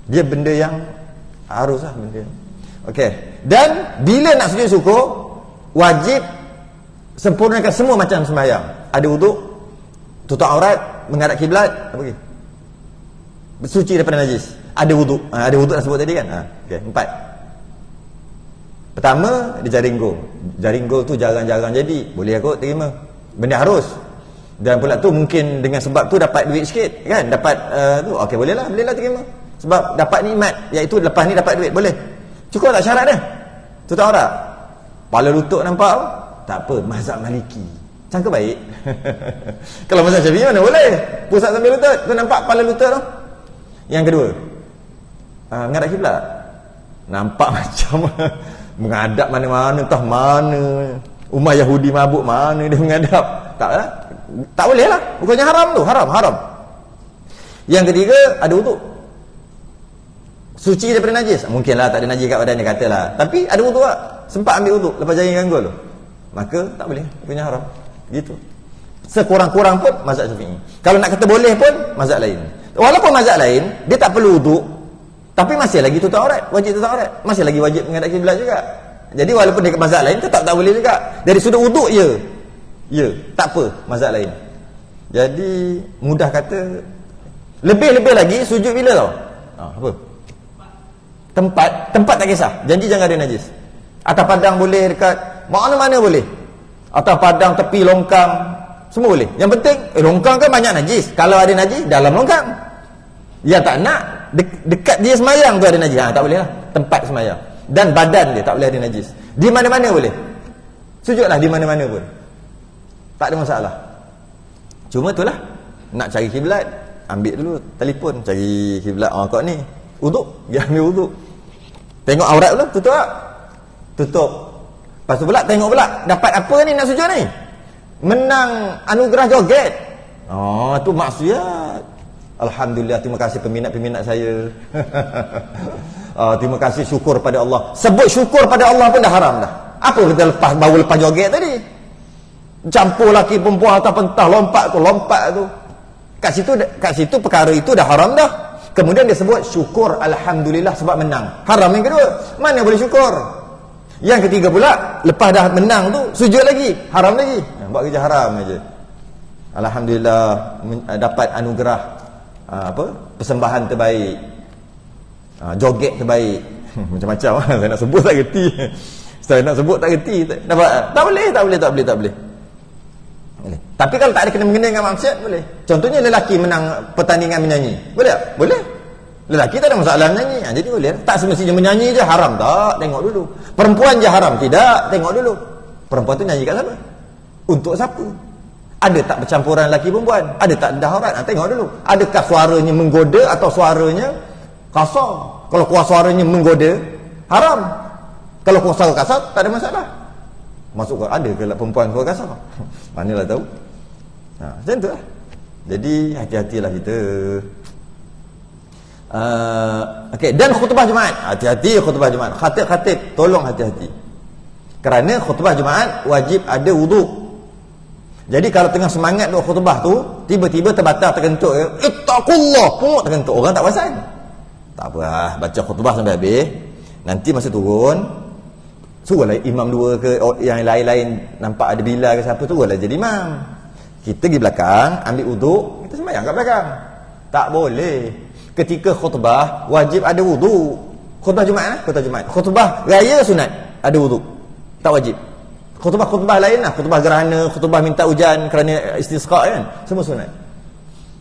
Dia benda yang harus lah, benda. Okey. Dan bila nak sujud syukur, wajib sempurnakan semua macam sembahyang. Ada wuduk, tutup aurat, menghadap kiblat, apa lagi? Bersuci daripada najis. Ada wuduk. Ada wuduk dah sebut tadi kan? Okey, 4. Pertama, dia jaring gol. Jaring gol tu jarang-jarang jadi. Boleh aku terima. Benda harus. Dan pula tu mungkin dengan sebab tu dapat duit sikit kan? Dapat tu. Okey, boleh lah terima. Sebab dapat nikmat, iaitu lepas ni dapat duit, boleh. Cukup tak syarat dia? Tutup aurat. Kepala lutut nampak? Tak apa, mazhab Maliki. Sangka baik. Kalau mazhab Syafi'i mana boleh? Pusat sambil lutut. Tu nampak kepala lutut tu. Yang kedua, menghadap kiblat. Nampak macam menghadap mana-mana, entah mana. Umat Yahudi mabuk mana dia menghadap. Tak boleh lah. Bukannya haram tu, haram. Yang ketiga, ada wuduk. Suci daripada najis. Mungkinlah tak ada najis kat badan dia, katalah. Tapi ada wuduk tak? Sempat ambil wuduk lepas jaring ganggol tu. Maka tak boleh, punya haram. Gitu. Sekurang-kurang pun mazhab Syafi'i. Kalau nak kata boleh pun mazhab lain. Walaupun mazhab lain, dia tak perlu wuduk, tapi masih lagi tutup aurat, wajib tutup aurat, masih lagi wajib menghadap kiblat juga. Jadi walaupun dekat mazhab lain tetap tak boleh juga. Dari sudut wuduk ya, tak apa mazhab lain. Jadi mudah kata, lebih-lebih lagi sujud bila tau? Apa? Tempat tak kisah. Janji jangan ada najis. Atas padang boleh, dekat mana-mana boleh. Atas padang, tepi, longkang, semua boleh. Yang penting, longkang kan banyak najis. Kalau ada najis, dalam longkang. Yang tak nak, dekat dia semayang tu ada najis. Tak boleh lah. Tempat semayang. Dan badan dia tak boleh ada najis. Di mana-mana boleh. Sujudlah di mana-mana pun. Tak ada masalah. Cuma itulah, nak cari kiblat, ambil dulu telefon, cari kiblat. Kau ni, uduk. Dia ambil uduk. Tengok aurat dulu, tutup tak? Tutup. Lepas tu pula, tengok pula, dapat apa ni nak sujud ni? Menang anugerah joget. Tu maksiat. Alhamdulillah, terima kasih peminat-peminat saya. Terima kasih, syukur pada Allah. Sebut syukur pada Allah pun dah haram dah. Apa kita baru lepas joget tadi? Campur laki perempuan atas pentah, lompat tu. Kat situ perkara itu dah haram dah. Kemudian dia sebut syukur alhamdulillah sebab menang. Haram yang kedua. Mana boleh syukur? Yang ketiga pula, lepas dah menang tu sujud lagi, haram lagi. Buat kerja haram aja. Alhamdulillah dapat anugerah persembahan terbaik. Joget terbaik. Macam-macam saya nak sebut tak reti. Saya nak sebut tak reti. Tak boleh. Tapi kalau tak ada kena-mengena dengan maksiat, boleh. Contohnya lelaki menang pertandingan menyanyi, boleh tak? Boleh. Lelaki tak ada masalah menyanyi, jadi boleh. Tak semestinya menyanyi je haram, tak, tengok dulu. Perempuan je haram, tidak, tengok dulu. Perempuan tu nyanyi kat siapa? Untuk siapa? Ada tak percampuran lelaki perempuan? Ada tak daharat? Tengok dulu. Adakah suaranya menggoda atau suaranya kasar? Kalau suaranya menggoda, haram. Kalau suara kasar, tak ada masalah. Masuk ke ada ke perempuan suara kasar? Manalah tahu. Macam tu lah. Jadi hati-hatilah kita. Okey, dan khutbah Jumaat, hati-hati khutbah Jumaat. Khatib tolong hati-hati. Kerana khutbah Jumaat wajib ada wuduk. Jadi kalau tengah semangat duk khutbah tu, tiba-tiba terbatal terkentut, ittaqullah, terkentut, orang tak perasan. Tak apa, baca khutbah sampai habis. Nanti masa turun, suruhlah imam dua ke yang lain-lain nampak ada bila ke siapa, suruhlah jadi imam. Kita pergi belakang, ambil wuduk, kita sembahyang kat belakang. Tak boleh. Ketika khutbah wajib ada wuduk. Khutbah Jumaat, khutbah Jumaat. Khutbah raya sunat ada wuduk. Tak wajib. Khutbah lain lah, khutbah gerhana, khutbah minta hujan kerana istisqa kan, semua sunat.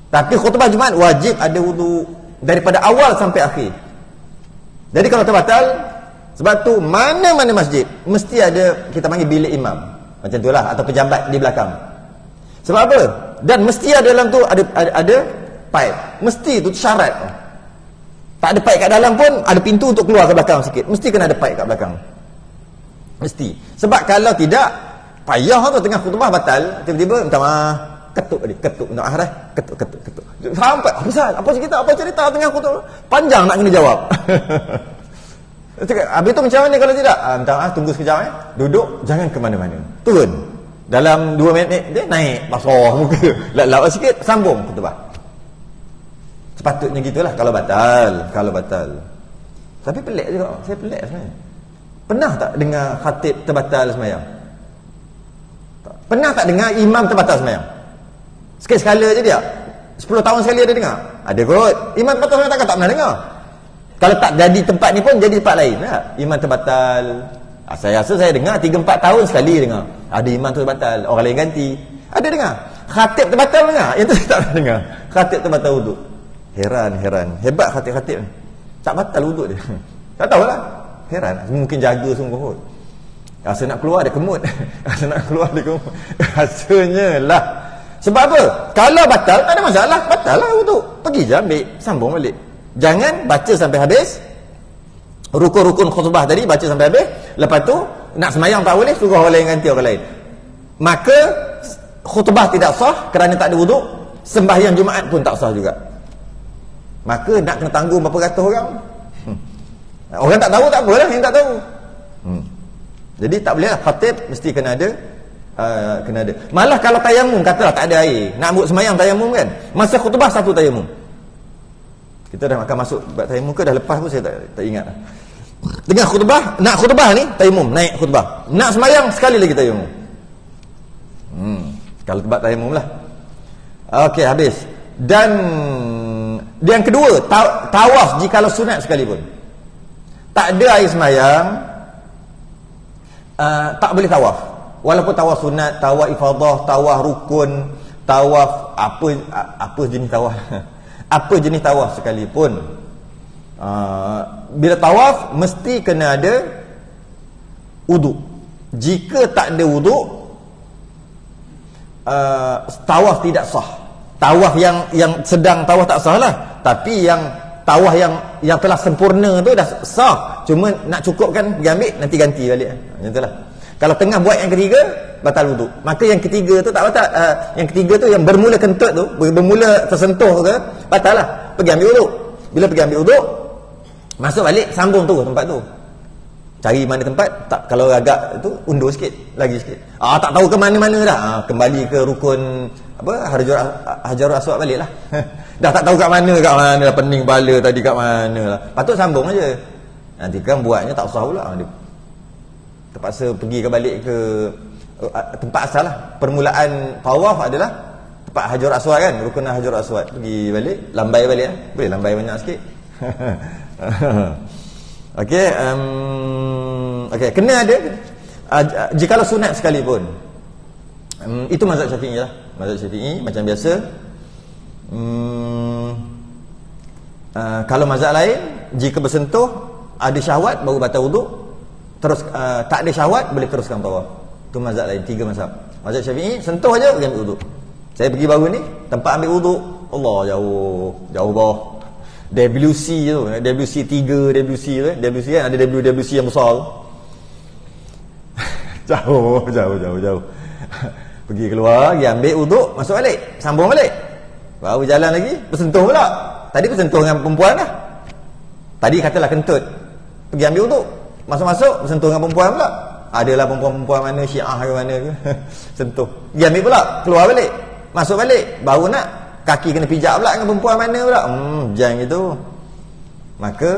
Tapi khutbah Jumaat wajib ada wuduk daripada awal sampai akhir. Jadi kalau terbatal, sebab tu mana-mana masjid mesti ada, kita panggil bilik imam. Macam itulah, atau pejabat di belakang. Sebab apa? Dan mesti ada dalam tu ada pipe. Mesti tu syarat. Tak ada pipe kat dalam pun ada pintu untuk keluar ke belakang sikit. Mesti kena ada pipe kat belakang. Mesti. Sebab kalau tidak, payah tu tengah khutbah batal, tiba-tiba minta maaf, ketuk minta maaf dah. Ketuk. Sampai apa cerita tengah khutbah? Panjang nak kena jawab. Habis tu macam mana kalau tidak? Minta maaf, tunggu sekejap duduk, jangan ke mana-mana. Turun. Dalam 2 minit dia naik, basah muka. Lap-lap sikit, sambung khutbah. Sepatutnya gitulah kalau batal. Tapi pelik juga, saya pelik sebenarnya. Pernah tak dengar khatib terbatal sembahyang? Pernah tak dengar imam terbatal sembahyang? Sekali-sekala je dia. 10 tahun sekali ada dengar? Ada kot. Imam terbatal sembahyang tak pernah dengar. Kalau tak jadi tempat ni pun jadi tempat lain lah. Imam terbatal. Saya rasa saya dengar 3-4 tahun sekali dengar. Ada imam terbatal, orang lain ganti. Ada dengar. Khatib terbatal dengar? Yang tu saya tak pernah dengar. Khatib terbatal wuduk. Heran. Hebat khatib-khatib ni. Tak batal wuduk dia. Tak tahulah. Heran. Mungkin jaga sungguh kot. Rasa nak keluar ada kemut. Rasanya lah. Sebab apa? Kalau batal tak ada masalah. Batal lah wuduk. Pergi je ambil, sambung balik. Jangan baca sampai habis. Rukun-rukun khutbah tadi baca sampai habis. Lepas tu nak semayang tak boleh, suruh orang lain ganti orang lain. Maka khutbah tidak sah kerana tak ada wuduk. Sembahyang Jumaat pun tak sah juga. Maka nak kena tanggung berapa ratus orang. Orang tak tahu tak apalah, yang tak tahu. Jadi tak boleh lah, khatib mesti kena ada. Malah kalau tayamum, katalah tak ada air, nak buat semayang tayamum kan, masa khutbah satu tayamum. Kita dah makan masuk bab tayamum ke dah lepas pun saya tak ingat dah. Tengah khutbah, nak khutbah ni tayamum, naik khutbah. Nak sembahyang sekali lagi tayamum. Kalau bab tayamum lah. Okey, habis. Dan yang kedua, tawaf jikalau sunat sekalipun. Tak ada air sembahyang, tak boleh tawaf. Walaupun tawaf sunat, tawaf ifadah, tawaf rukun, tawaf apa jenis tawaf apa jenis tawaf sekalipun, bila tawaf mesti kena ada wuduk. Jika tak ada wuduk, tawaf tidak sah. Tawaf yang sedang tawaf tak sah lah, tapi yang tawaf yang telah sempurna tu dah sah, cuma nak cukupkan pergi ambil, nanti ganti balik. Macam itulah. Kalau tengah buat yang ketiga, batal wuduk. Maka yang ketiga tu tak batal. Yang ketiga tu yang bermula kentut tu, bermula tersentuh ke, batal lah. Pergi ambil wuduk. Bila pergi ambil wuduk, masuk balik, sambung tu tempat tu. Cari mana tempat, tak, kalau agak tu undur sikit, lagi sikit. Tak tahu ke mana-mana dah. Kembali ke rukun apa, Hajarul Aswad balik lah. Dah tak tahu kat mana dah, pening kepala tadi kat mana lah. Patut sambung aja. Nanti kan buatnya tak usah pula. Dia terpaksa pergi ke balik ke tempat asal lah. Permulaan tawaf adalah tempat Hajarul Aswad kan, rukun Hajarul Aswad. Pergi balik, lambai balik lah. Boleh lambai banyak sikit. Okey, kena ada jikalau sunat sekalipun. Itu mazhab Syafi'i lah. Mazhab Syafi'i macam biasa. Kalau mazhab lain, jika bersentuh ada syahwat baru batal wuduk. Terus tak ada syahwat boleh teruskan tawaf. Itu mazhab lain, 3 mazhab. Mazhab Syafi'i sentuh aja pergi ambil wuduk. Saya pergi baru ni tempat ambil wuduk, Allah jauh bawah. WC tu, WC 3, WC tu, WC kan ada WC yang besar tu. jauh. Pergi keluar, pergi ambil wuduk, masuk balik, sambung balik. Baru jalan lagi, bersentuh pula. Tadi bersentuh dengan perempuan lah. Tadi katalah kentut. Pergi ambil wuduk, masuk-masuk bersentuh dengan perempuan pula. Adalah perempuan mana, Syiah ke mana ke. Sentuh. Pergi ambil pula, keluar balik. Masuk balik, baru nak kaki kena pijak pula dengan perempuan mana pula. Jangan gitu. Maka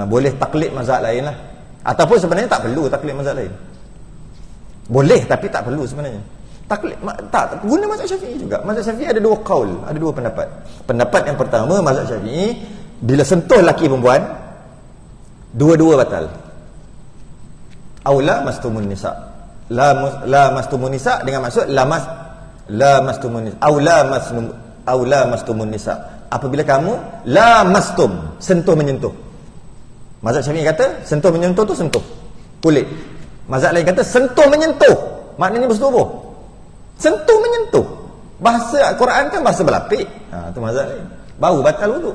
boleh taklid mazhab lain lah. Ataupun sebenarnya tak perlu taklid mazhab lain. Boleh tapi tak perlu sebenarnya. Taklid tak guna mazhab Syafi'i juga. Mazhab Syafi'i ada 2 qaul, ada 2 pendapat. Pendapat yang pertama, mazhab Syafi'i bila sentuh laki perempuan dua-dua batal. Aula mastumun nisa. La mastumun nisa dengan maksud la mastumun nisa. Aula mastumun nisa. Apabila kamu la mastum, sentuh menyentuh. Mazhab Syafi'i kata sentuh menyentuh tu sentuh kulit. Mazhab lain kata sentuh menyentuh. Maknanya bersentuh apa? Sentuh menyentuh. Bahasa Quran kan bahasa berlapik. Tu mazhab lain. Baru batal wuduk.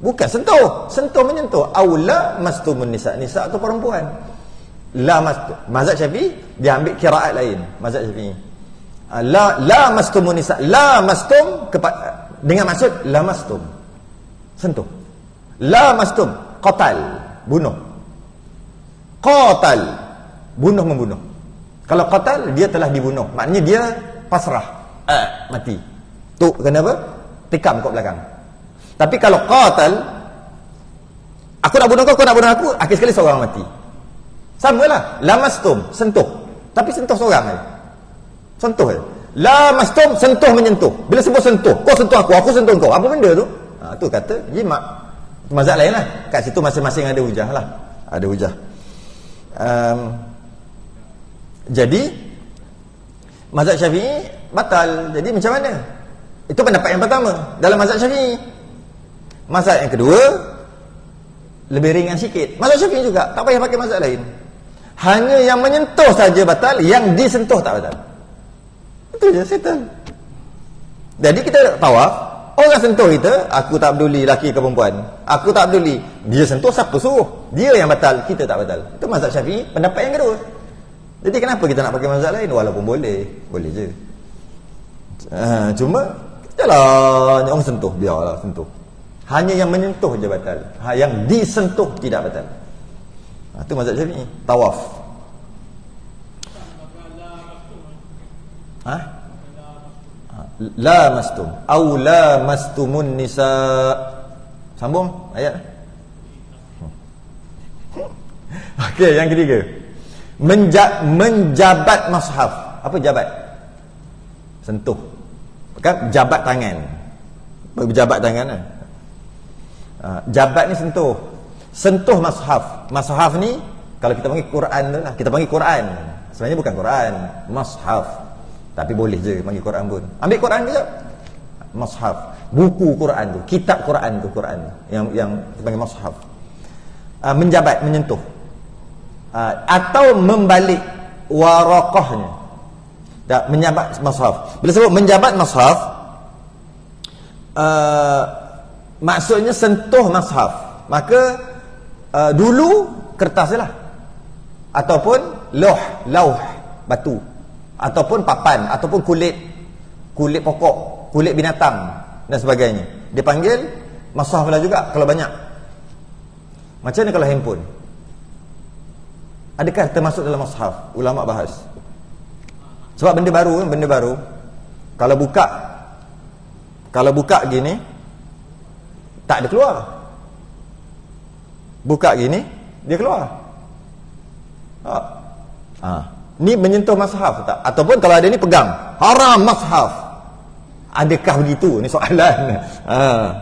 Bukan sentuh menyentuh. Aula mastumun nisa. Nisa tu perempuan. La mastum. Mazhab Syafi'i dia ambil qiraat lain. Mazhab Syafi'i. La mastumun nisa. La mastum dengan maksud la mastum. Sentuh. La mastum qatal, bunuh. Qatal, bunuh membunuh. Kalau qatal dia telah dibunuh. Maknanya dia pasrah. Mati. Tu kenapa? Tikam kat belakang. Tapi kalau qatal, aku nak bunuh kau nak bunuh aku, akhir sekali seorang mati. Samalah, lamastum, sentuh. Tapi sentuh seorang je. Sentuh je. Lamastum, sentuh menyentuh. Bila sebut sentuh, kau sentuh aku sentuh kau. Apa benda tu? Tu kata jimat. Mazhab lain lah. Kat situ masing-masing ada hujah lah. Ada hujah. Jadi mazhab Syafi'i batal. Jadi macam mana? Itu pendapat yang pertama dalam mazhab Syafi'i. Mazhab yang kedua lebih ringan sikit. Mazhab Syafi'i juga tak payah pakai mazhab lain. Hanya yang menyentuh saja batal, yang disentuh tak batal. Itu je, settle. Jadi kita tawaf, orang sentuh kita, aku tak peduli laki ke perempuan, aku tak peduli. Dia sentuh, siapa suruh? Dia yang batal, kita tak batal. Itu mazhab Syafi'i, pendapat yang kedua. Jadi kenapa kita nak pakai mazhab lain? Walaupun boleh je. Cuma yalah, orang sentuh, biarlah sentuh. Hanya yang menyentuh je batal. Yang disentuh tidak batal. Itu mazhab Syafi'i. Tawaf. La mastum. Au la mastumun nisa. Sambung ayat. Okey, yang ketiga. Menjabat mushaf. Apa jabat? Sentuh. Kan jabat tangan. Berjabat tangan kan? Jabat ni sentuh. Sentuh mushaf. Mushaf ni kalau kita panggil Quran tu lah, kita panggil Quran. Sebenarnya bukan Quran, mushaf. Tapi boleh je panggil Quran pun. Ambil Quran kejap. Mushaf. Buku Quran tu, kitab Quran tu, Quran yang kita panggil mushaf. Menjabat, menyentuh. Atau membalik waraqahnya. Tak, menjabat mushaf. Bila sebut menjabat mushaf, maksudnya sentuh mushaf. Maka dulu kertas je lah, ataupun lauh batu, ataupun papan, ataupun kulit pokok, kulit binatang dan sebagainya. Dia panggil mushaf lah juga kalau banyak. Macam ni kalau handphone, adakah termasuk dalam mushaf? Ulama bahas. Sebab benda baru kalau buka gini tak ada keluar. Buka gini dia keluar. Ni menyentuh mushaf tak? Ataupun kalau ada ni pegang, haram mushaf. Adakah begitu? Ni soalan.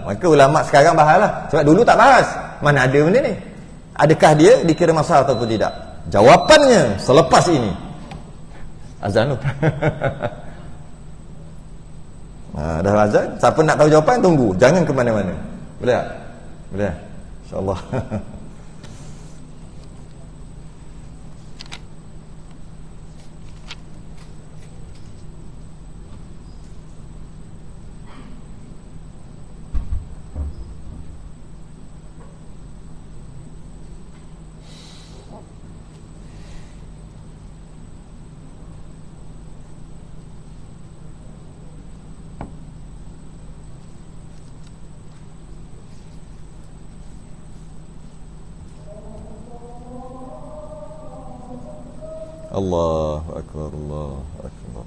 Maka ulama sekarang bahas lah. Sebab dulu tak bahas. Mana ada benda ni? Adakah dia dikira mushaf ataupun tidak? Jawapannya selepas ini. Azan tu. Dah azan. Siapa nak tahu jawapan, tunggu. Jangan ke mana-mana. Boleh tak? Boleh? InsyaAllah. Allahu Akbar, Allahu Akbar.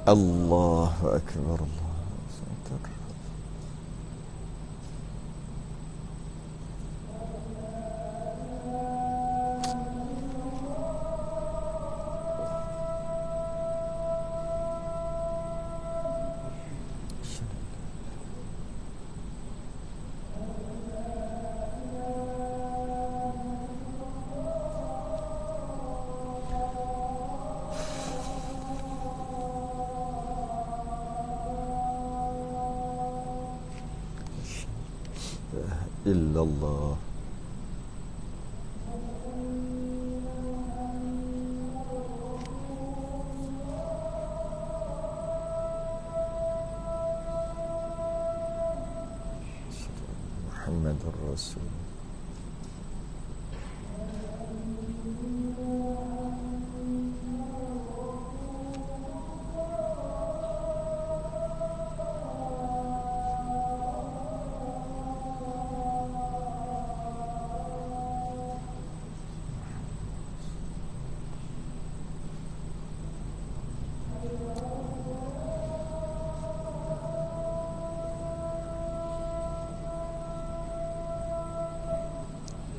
Allahu Akbar, Allahu Akbar. Illallah. Muhammadur Rasul.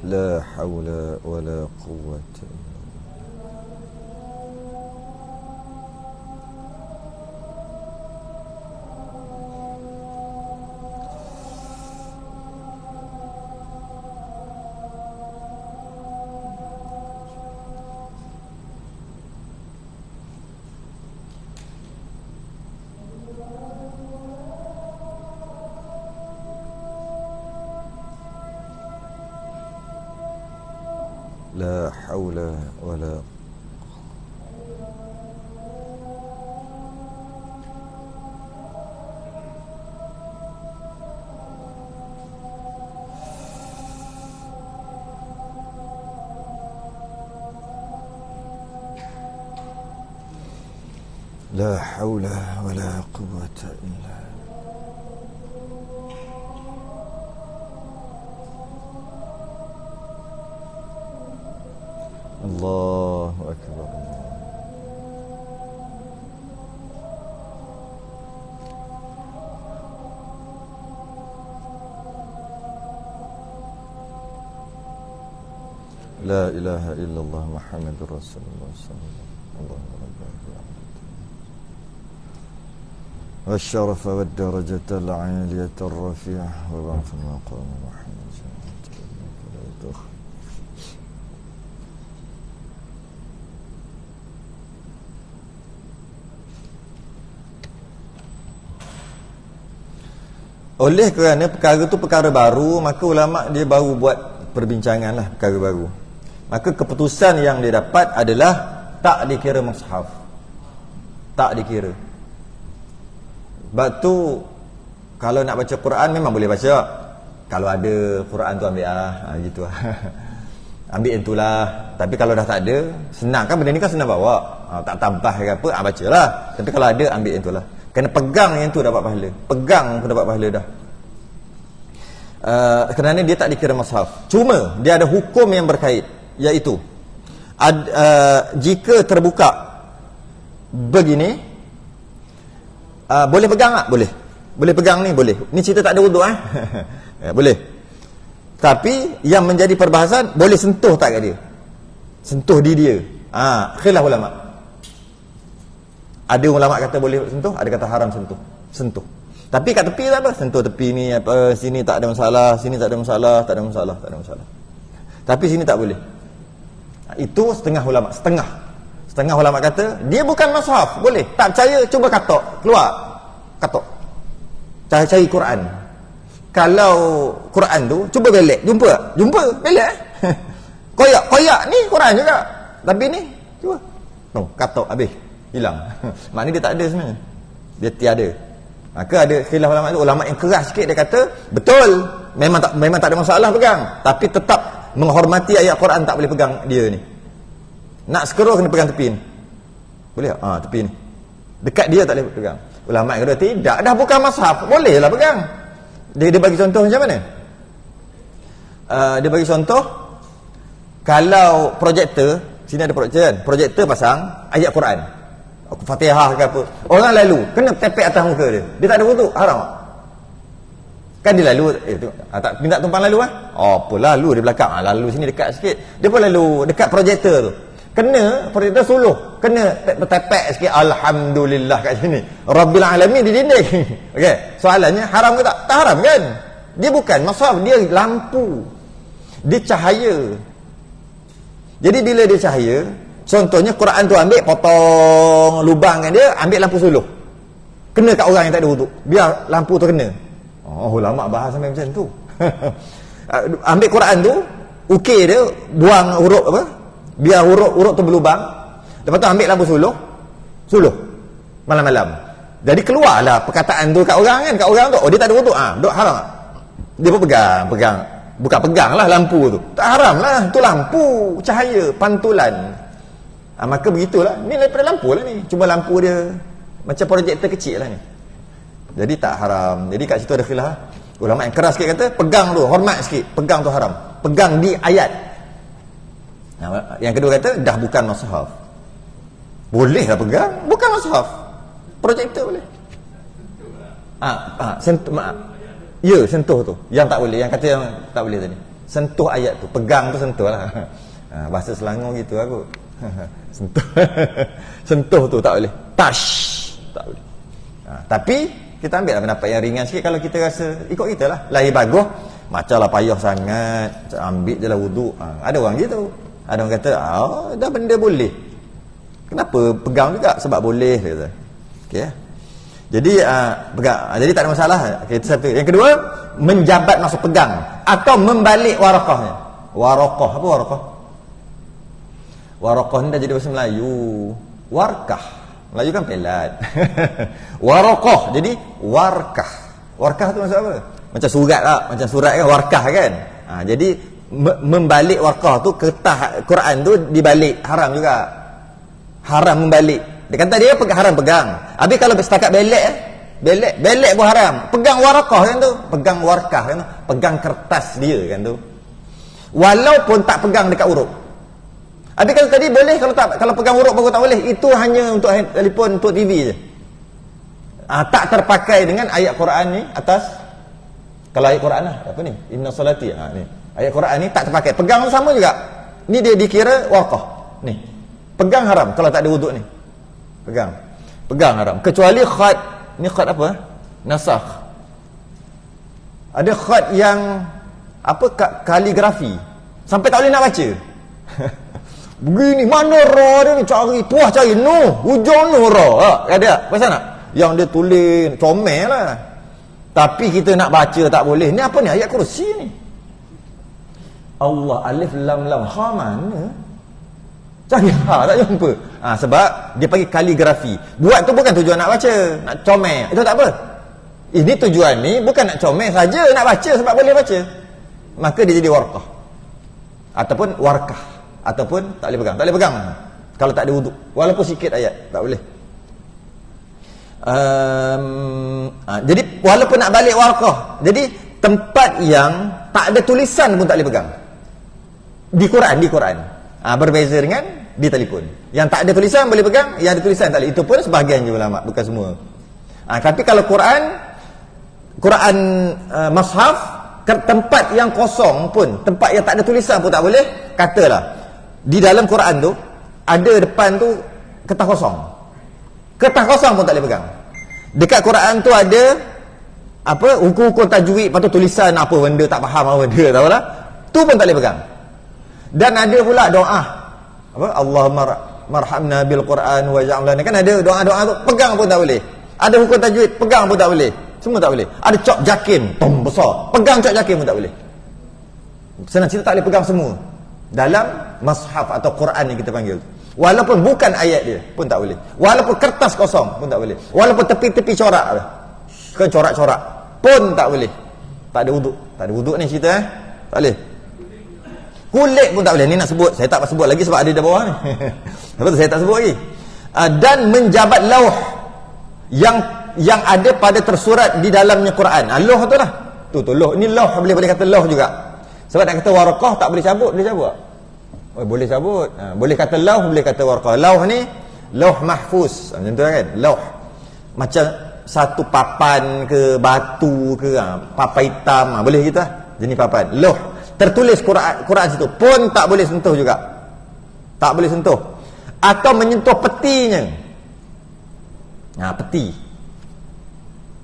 لا حول ولا قوة إلا لا حول ولا لا حول ولا قوة إلا Allahu Akbar. La ilaha illallah Muhammadur Rasulullah sallallahu alaihi wasallam. Wa syarafa wa darajata al-'aliyata ar-rafi'ah wa ba'atha al-maqam Muhammad sallallahu. Oleh kerana perkara tu perkara baru, maka ulama dia baru buat perbincangan lah perkara baru. Maka keputusan yang dia dapat adalah tak dikira mushaf. Tak dikira. Sebab tu kalau nak baca Quran memang boleh baca. Kalau ada Quran tu ambil gitu lah. Ambil yang tu lah. Tapi kalau dah tak ada, senang kan, benda ni kan senang bawa. Tak tambah ke apa, bacalah. Tapi kalau ada, ambil yang tu lah. Kena pegang yang tu dapat pahala. Pegang pun dapat pahala dah. Kerana dia tak dikira mushaf. Cuma dia ada hukum yang berkait, iaitu jika terbuka begini, boleh pegang tak? Boleh. Boleh pegang ni, boleh. Ni cerita tak ada wuduk ya, boleh. Tapi yang menjadi perbahasan, boleh sentuh tak kat dia? Sentuh di dia. Khilaf ulama. Ada ulama kata boleh sentuh, ada kata haram sentuh. Sentuh. Tapi kat tepi tak apa, sentuh tepi ni apa, sini tak ada masalah, sini tak ada masalah, tak ada masalah, tak ada masalah. Tapi sini tak boleh. Itu setengah ulama, setengah. Setengah ulama kata dia bukan mushaf, boleh. Tak percaya, cuba katok, keluar. Katok. Cari Quran. Kalau Quran tu cuba belek, jumpa tak? Jumpa, belek koyak ni Quran juga. Tapi ni cuba. Katok habis, hilang. Maknanya dia tak ada sebenarnya. Dia tiada. Maka ada khilaf ulama tu, ulama yang keras sikit dia kata, betul, memang tak ada masalah pegang, tapi tetap menghormati ayat Quran, tak boleh pegang dia ni. Nak scroll kena pegang tepi ni. Boleh tak? Tepi ni. Dekat dia tak boleh pegang. Ulama yang kedua, tidak, dah bukan mushaf, bolehlah pegang. Dia bagi contoh macam mana? Dia bagi contoh, kalau projektor, sini ada projektor kan, projektor pasang ayat Quran, Fatihah ke apa, orang lalu kena tepek atas muka dia, dia tak ada wuduk, haram kan? Dia lalu tak minta tumpang lalu apa lalu dia belakang, lalu sini dekat sikit, dia pun lalu dekat projektor tu, kena projektor suluh, kena tepek sikit, alhamdulillah kat sini, Rabbil alamin di dinding. Okey, soalannya haram ke tak? Tak haram kan? Dia bukan mushaf, dia lampu, dia cahaya. Jadi bila dia cahaya, contohnya Quran tu ambil, potong lubang kan dia, ambil lampu suluh, kena kat orang yang tak ada wuduk, biar lampu tu kena. Ulama bahas sampai macam tu. Ambil Quran tu, ukir dia, buang huruf apa, biar huruf tu berlubang, lepas tu ambil lampu suluh malam-malam, jadi keluarlah perkataan tu kat orang kan, kat orang tu, dia tak ada wuduk, duk haram tak? Dia pun pegang, bukan pegang lah lampu tu, tak haram lah, tu lampu cahaya pantulan. Maka begitulah, ni daripada lampu lah ni, cuma lampu dia macam projektor kecil lah ni, jadi tak haram. Jadi kat situ ada khilaf. Ulama yang keras sikit kata pegang tu, hormat sikit, pegang tu haram, pegang di ayat. Yang kedua kata dah bukan mushaf, boleh lah pegang, bukan mushaf, projektor boleh. Ya, sentuh tu yang tak boleh, yang kata yang tak boleh tadi, sentuh ayat tu, pegang tu sentuh lah. Bahasa Selangor gitu aku. Sentuh tu tak boleh, touch tak boleh. Tapi kita ambil lah pendapat yang ringan sikit. Kalau kita rasa, ikut kita lah, lahir bagus, macam lah payah sangat, ambil je lah wuduk. Ada orang gitu, ada orang kata dah benda boleh, kenapa pegang juga? Sebab boleh, kata. Okay. Jadi pegang, jadi tak ada masalah. Okay, itu satu. Yang kedua, menjabat maksud pegang atau membalik warakahnya. Warakah, apa warakah? Warakah ni dah jadi bahasa Melayu. Warkah, Melayu kan pelat. Warakah jadi warkah. Warkah tu maksud apa? Macam surat lah, macam surat kan, warkah kan. Jadi membalik warkah tu, kertas Quran tu dibalik, haram juga. Haram membalik. Dia kata dia haram pegang. Habis kalau setakat belek pun haram. Pegang warakah kan tu, pegang warkah kan tu, pegang kertas dia kan tu. Walaupun tak pegang dekat huruf. Habis kalau tadi boleh, kalau pegang huruf baru tak boleh. Itu hanya untuk telefon, untuk TV je. Tak terpakai dengan ayat Quran ni atas. Kalau ayat Quran lah, apa ni? Inna salati. Ni. Ayat Quran ni tak terpakai. Pegang sama juga. Ni dia dikira warqah. Ni. Pegang haram kalau tak ada wuduk ni. Pegang haram. Kecuali khat. Ni khat apa? Nasakh. Ada khat yang apa, kaligrafi. Sampai tak boleh nak baca. Begini, mana ra dia ni, cari hujung ra. Ada pasal nak? Yang dia tulis comel lah. Tapi kita nak baca tak boleh. Ni apa ni? Ayat kursi ni. Allah alif lam lam ha mana? Cari tak jumpa. Sebab dia panggil kaligrafi. Buat tu bukan tujuan nak baca, nak comel. Itu tak apa. Ini tujuan ni bukan nak comel saja, nak baca sebab boleh baca. Maka dia jadi warqah. Ataupun warkah. Ataupun tak boleh pegang. Tak boleh pegang kalau tak ada wuduk. Walaupun sikit ayat, tak boleh. Jadi walaupun nak balik warqah, jadi tempat yang tak ada tulisan pun tak boleh pegang. Di Quran. Berbeza dengan di telefon. Yang tak ada tulisan boleh pegang, yang ada tulisan tak boleh. Itu pun sebahagian je ulama, bukan semua. Tapi kalau Quran mushaf, tempat yang kosong pun, tempat yang tak ada tulisan pun tak boleh. Katalah di dalam Quran tu ada depan tu kertas kosong. Kertas kosong pun tak boleh pegang. Dekat Quran tu ada apa, hukum-hukum tajwid, lepas tu tulisan apa benda tak faham apa benda, tahu lah. Tu pun tak boleh pegang. Dan ada pula doa apa, Allahumma marhamna bil Quran wa ja'alna, kan ada doa-doa tu pegang pun tak boleh. Ada hukum tajwid pegang pun tak boleh. Semua tak boleh. Ada cok jakim besar, pegang cok jakim pun tak boleh. Senang cerita tak boleh pegang semua dalam mushaf atau Quran yang kita panggil. Walaupun bukan ayat dia pun tak boleh. Walaupun kertas kosong pun tak boleh. Walaupun tepi-tepi corak ke corak-corak pun tak boleh. Tak ada wuduk. Tak ada wuduk ni cerita tak boleh. Kulit pun tak boleh. Ni nak sebut, saya tak sebut lagi sebab ada di bawah ni. Lepas tu saya tak sebut lagi. Dan menjabat lauh yang ada pada tersurat di dalamnya Quran. Lauh tu lah. Tu lauh. Ni lauh, boleh kata lauh juga. Sebab nak kata warqah tak boleh cabut, boleh cabut. Boleh cabut. Boleh kata lauh, boleh kata warqah. Lauh ni lauh mahfuz. Macam tu kan? Lauh. Macam satu papan ke batu ke papan hitam, boleh gitu lah. Jenis papan. Lauh. Tertulis Quran situ pun tak boleh sentuh juga. Tak boleh sentuh. Atau menyentuh petinya. Peti.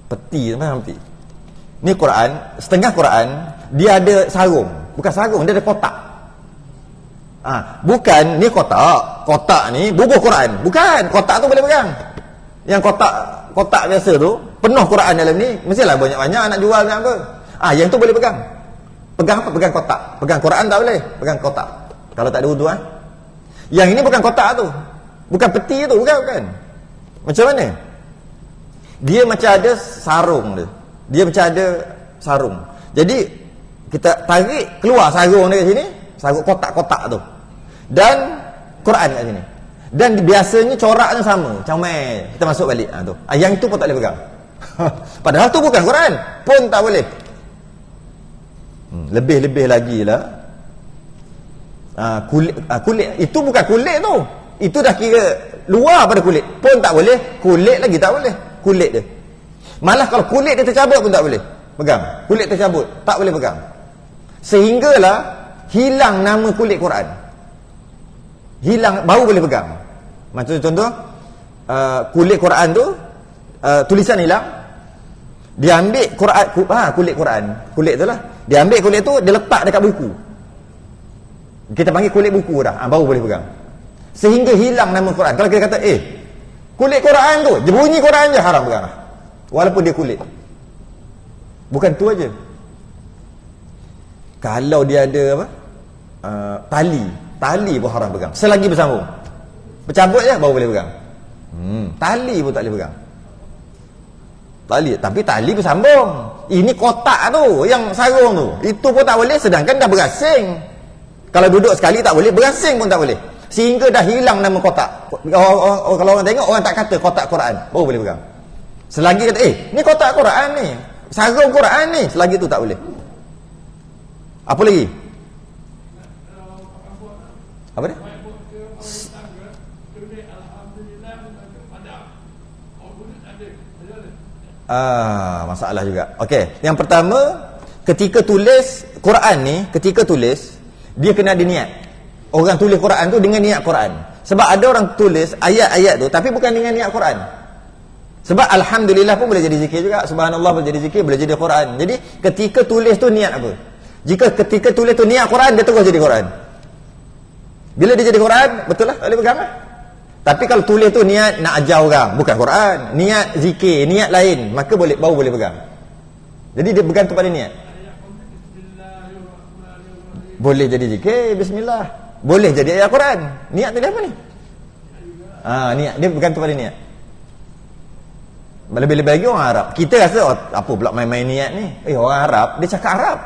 Peti, mana peti? Ni Quran, setengah Quran dia ada sarung. Bukan sarung, dia ada kotak. Bukan ni kotak ni bubuh Quran. Bukan, kotak tu boleh pegang. Yang kotak biasa tu penuh Quran dalam ni, mestilah banyak-banyak nak jual ke apa. Yang tu boleh pegang. Pegang apa? Pegang kotak. Pegang Quran tak boleh, pegang kotak. Kalau tak ada wudu Yang ini bukan kotak tu. Bukan peti tu, bukan. Macam mana? Dia macam ada sarung dia. Dia macam ada sarung. Jadi kita tarik keluar sarung dekat sini, sarung kotak-kotak tu. Dan Quran kat sini. Dan biasanya coraknya sama, comel. Kita masuk balik tu. Yang itu pun tak boleh pegang. Padahal tu bukan Quran, pun tak boleh. Lebih-lebih lagi lah. Kulit itu bukan kulit tu. Itu dah kira luar pada kulit, pun tak boleh. Kulit lagi tak boleh. Kulit dia. Malah kalau kulit dia tercabut pun tak boleh pegang. Kulit tercabut tak boleh pegang. Sehinggalah hilang nama kulit Quran. Hilang, baru boleh pegang. Macam contoh kulit Quran tu tulisan hilang. Dia ambil Quran, kulit Quran. Kulit tu lah. Dia ambil kulit tu, dia letak dekat buku. Kita panggil kulit buku dah. Baru boleh pegang. Sehingga hilang nama Quran. Kalau kita kata, kulit Quran tu, dia bunyi Quran je, haram pegang lah. Walaupun dia kulit. Bukan tu aja. Kalau dia ada apa? Tali pun haram pegang. Selagi bersambung. Bercabut je baru boleh pegang. Tali pun tak boleh pegang. Tapi tali bersambung. Ini kotak tu, yang sarung tu, itu pun tak boleh, sedangkan dah berasing. Kalau duduk sekali tak boleh, berasing pun tak boleh. Sehingga dah hilang nama kotak. Kalau orang tengok, orang tak kata kotak Quran, baru boleh pegang. Selagi kata, ni kotak Quran ni, sarung Quran ni, selagi tu tak boleh. Apa lagi? Apa dia? Masalah juga. Okey, yang pertama, ketika tulis Quran ni, ketika tulis dia kena ada niat. Orang tulis Quran tu dengan niat Quran. Sebab ada orang tulis ayat-ayat tu tapi bukan dengan niat Quran. Sebab alhamdulillah pun boleh jadi zikir juga, subhanallah boleh jadi zikir, boleh jadi Quran. Jadi ketika tulis tu niat apa? Jika ketika tulis tu niat Quran, dia terus jadi Quran. Bila dia jadi Quran, betul lah, tak boleh pegang lah. Tapi kalau tulis tu niat nak ajar orang, bukan Quran, niat zikir, niat lain, maka baru boleh pegang. Jadi dia bergantung pada niat. Boleh jadi zikir, bismillah. Boleh jadi ayat Quran. Niat tu dia apa ni? Niat dia bergantung pada niat. Lebih-lebih lagi orang Arab. Kita rasa apa pula main-main niat ni? Orang Arab dia cakap Arab.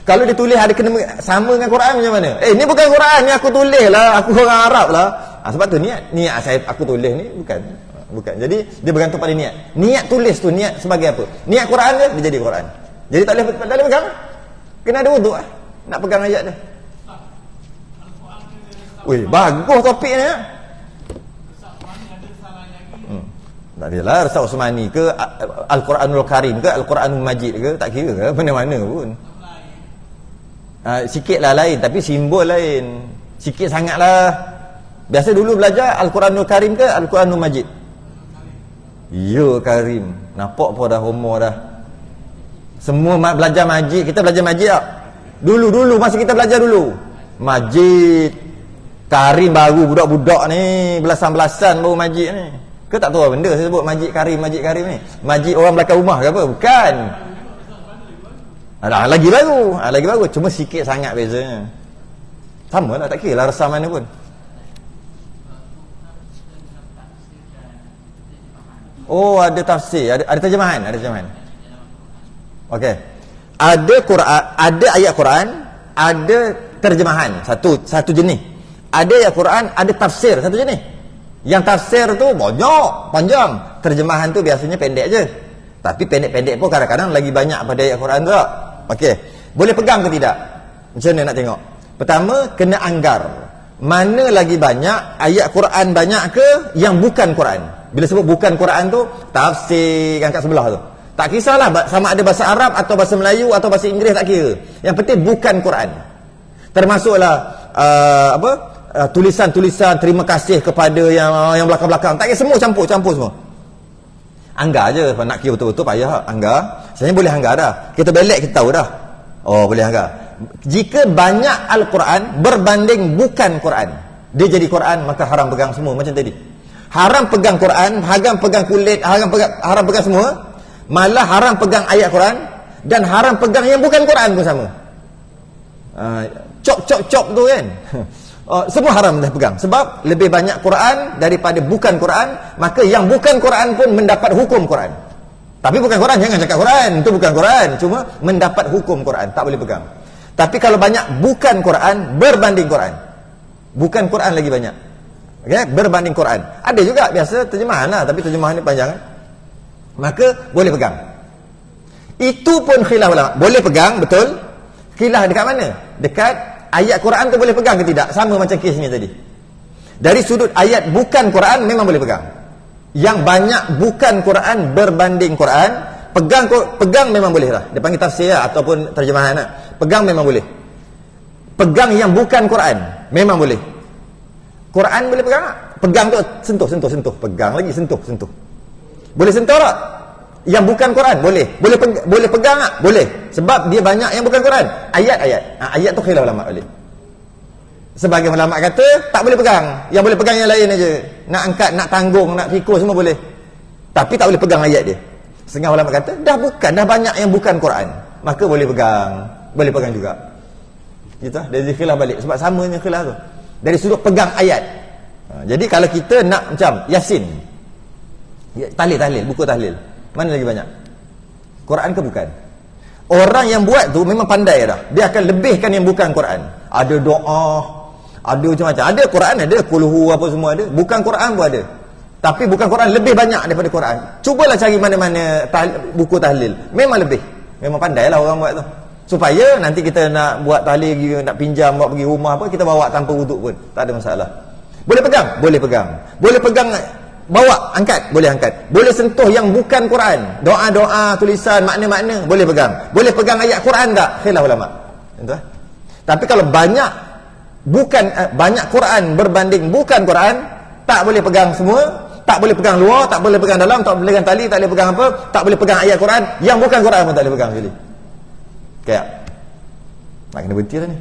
Kalau dia tulis ada kena sama dengan Quran macam mana? Ni bukan Quran, ni aku tulis lah, aku orang Arab lah. Sebab tu niat aku tulis ni bukan. Jadi dia bergantung pada niat. Niat tulis tu niat sebagai apa? Niat Quran dia jadi Quran. Jadi tak boleh pegang. Kena ada wuduk lah nak pegang ayat dia. Bagus topik ni. Tak adalah Resah Osmani ke Al-Quranul Karim ke Al-Quranul Majid ke, tak kira ke mana-mana pun. Sikit lah lain, tapi simbol lain. Sikit sangat lah. Biasa dulu belajar Al-Quranul Karim ke Al-Quranul Majid? Ya, Karim. Nampak pun dah umur dah. Semua belajar Majid. Kita belajar Majid tak? Dulu masa kita belajar dulu Majid. Karim baru budak-budak ni, belasan-belasan baru Majid ni. Ke tak tahu apa benda saya sebut Majid Karim ni? Majid orang belakang rumah ke apa? Bukan. Lagi baru. Cuma sikit sangat bezanya. Sama lah, tak kira lah resah mana pun. Ada tafsir, ada terjemahan. Okey. Ada Quran, ada ayat Quran, ada terjemahan, satu jenis. Ada ayat Quran, ada tafsir, satu jenis. Yang tafsir tu banyak, panjang. Terjemahan tu biasanya pendek je. Tapi pendek-pendek pun kadang-kadang lagi banyak pada ayat Quran tu. Okey. Boleh pegang ke tidak? Macam mana nak tengok? Pertama, kena anggar. Mana lagi banyak, ayat Quran banyak ke yang bukan Quran? Bila sebut bukan Quran tu, tafsir yang kat sebelah tu. Tak kisahlah sama ada bahasa Arab atau bahasa Melayu atau bahasa Inggeris, tak kira. Yang penting bukan Quran. Termasuklah tulisan-tulisan terima kasih kepada yang belakang-belakang. Tak kira, semua campur semua. Anggar je, nak kira betul-betul payah anggar. Sebenarnya boleh anggar dah. Kita belek kita tahu dah. Boleh anggar. Jika banyak Al-Quran berbanding bukan Quran, dia jadi Quran, maka haram pegang semua macam tadi. Haram pegang Quran, haram pegang kulit, haram pegang semua. Malah haram pegang ayat Quran dan haram pegang yang bukan Quran pun sama. Cop tu kan. Semua haram dah pegang. Sebab lebih banyak Quran daripada bukan Quran, maka yang bukan Quran pun mendapat hukum Quran. Tapi bukan Quran, jangan cakap Quran, itu bukan Quran, cuma mendapat hukum Quran, tak boleh pegang. Tapi kalau banyak bukan Quran berbanding Quran, bukan Quran lagi banyak, okay? Berbanding Quran. Ada juga biasa terjemahan lah, tapi terjemahan ni panjang kan? Maka boleh pegang. Itu pun khilaf ulama. Boleh pegang, betul. Khilaf dekat mana? Dekat ayat Quran tu boleh pegang ke tidak? Sama macam kes ni tadi. Dari sudut ayat bukan Quran memang boleh pegang. Yang banyak bukan Quran berbanding Quran, pegang memang boleh lah. Dia panggil tafsir lah, ataupun terjemahan lah. Pegang memang boleh. Pegang yang bukan Quran memang boleh. Quran boleh pegang tak? Pegang tu sentuh. Pegang lagi, sentuh. Boleh sentuh tak? Yang bukan Quran boleh. Boleh pegang tak? Boleh. Sebab dia banyak yang bukan Quran. Ayat-ayat. Ayat tu khilaf ulama balik. Sebagian ulama kata tak boleh pegang. Yang boleh pegang yang lain aja. Nak angkat, nak tanggung, nak pikul semua boleh. Tapi tak boleh pegang ayat dia. Setengah ulama kata dah banyak yang bukan Quran, maka boleh pegang. Boleh pegang juga. Gitu. Dari khilaf balik. Sebab samanya khilaf tu. Dari sudut pegang ayat. Jadi kalau kita nak macam Yasin, tahlil, buku tahlil, mana lagi banyak? Quran ke bukan? Orang yang buat tu memang pandai dah. Dia akan lebihkan yang bukan Quran. Ada doa, ada macam-macam. Ada Quran, ada kulhu apa semua ada. Bukan Quran pun ada. Tapi bukan Quran lebih banyak daripada Quran. Cubalah cari mana-mana buku tahlil. Memang lebih. Memang pandai lah orang buat tu. Supaya nanti kita nak buat tahlil, nak pinjam, bawa pergi rumah apa, kita bawa tanpa wuduk pun. Tak ada masalah. Boleh pegang? Boleh pegang. Boleh pegang bawa, angkat, boleh angkat. Boleh sentuh yang bukan Quran, doa-doa, tulisan, makna-makna, boleh pegang. Boleh pegang ayat Quran tak? Khilaf ulama. Entah. Tapi kalau banyak banyak Quran berbanding bukan Quran, tak boleh pegang semua, tak boleh pegang luar, tak boleh pegang dalam, tak boleh pegang tali, tak boleh pegang apa, tak boleh pegang ayat Quran, yang bukan Quran pun tak boleh pegang sekali. Kayak nak kena berhenti dah ni.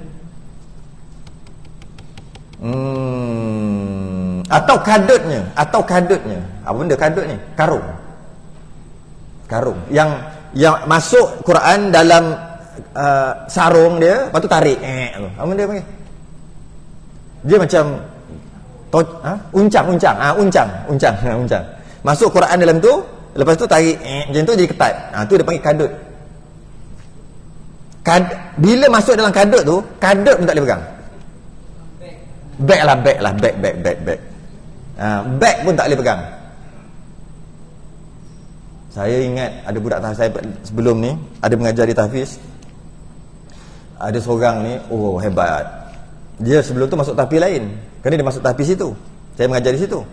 Atau kadutnya. Apa benda kadut ni? Karung yang masuk Quran dalam sarung dia, lepas tu tarik apa benda panggil? Dia macam uncang. Masuk Quran dalam tu, lepas tu tarik macam tu jadi ketat. Tu dia panggil kadut. Bila masuk dalam kadut tu, kadut pun tak boleh pegang. Beg. Beg pun tak boleh pegang. Saya ingat ada budak tahfiz saya sebelum ni, ada mengajar di tahfiz. Ada seorang ni, hebat. Dia sebelum tu masuk tahfiz lain. Kerana dia masuk tahfiz situ. Saya mengajar di situ.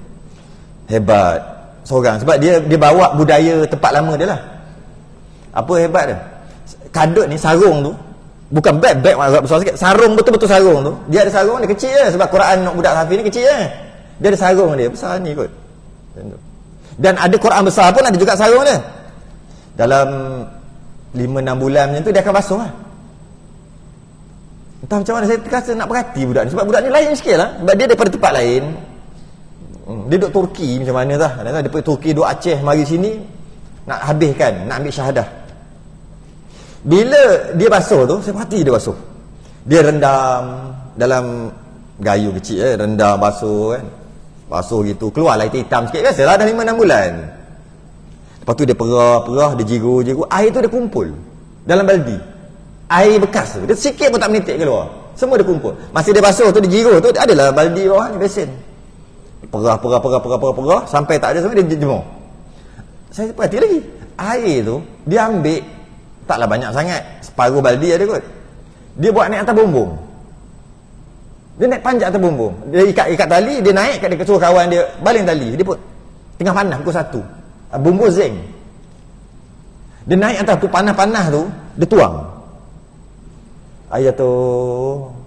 Hebat seorang sebab dia bawa budaya tempat lama dia lah. Apa hebat dia? Kadut ni, sarung tu, bukan beg agak besar sikit. Sarung betul-betul sarung tu. Dia ada sarung dia kecil je sebab Quran nak budak tahfiz ni kecil je. Dia ada sarung dia besar ni kot. Dan ada Quran besar pun ada juga sarung dia. Dalam 5-6 bulan macam tu dia akan basuh lah. Entah macam mana, saya terasa nak perhati budak ni sebab budak ni lain sikit lah. Sebab dia daripada tempat lain. Dia duduk Turki macam mana dah. Dia pergi Turki, duduk Aceh, mari sini nak habiskan, nak ambil syahadah. Bila dia basuh tu, saya perhati dia basuh. Dia rendam dalam gayu kecil rendam basuh kan. Basuh gitu, keluarlah hitam sikit. Biasalah dah 5-6 bulan. Lepas tu dia perah, dia jiru. Air tu dia kumpul dalam baldi. Air bekas tu, dia sikit pun tak menitik keluar. Semua dia kumpul. Masih dia basuh tu, dia jiru tu, adalah baldi bawah ni, besin. Perah, sampai tak ada semua, dia jemur. Saya perhati lagi. Air tu, dia ambil, taklah banyak sangat. Separuh baldi ada kot. Dia buat naik atas bumbung. Dia naik panjat atas bumbung. Dia ikat tali, dia naik, dia suruh kawan dia baling tali. Dia pun tengah panas pukul 1. Bumbung zinc. Dia naik atas tu, panas-panas tu, dia tuang. Air tu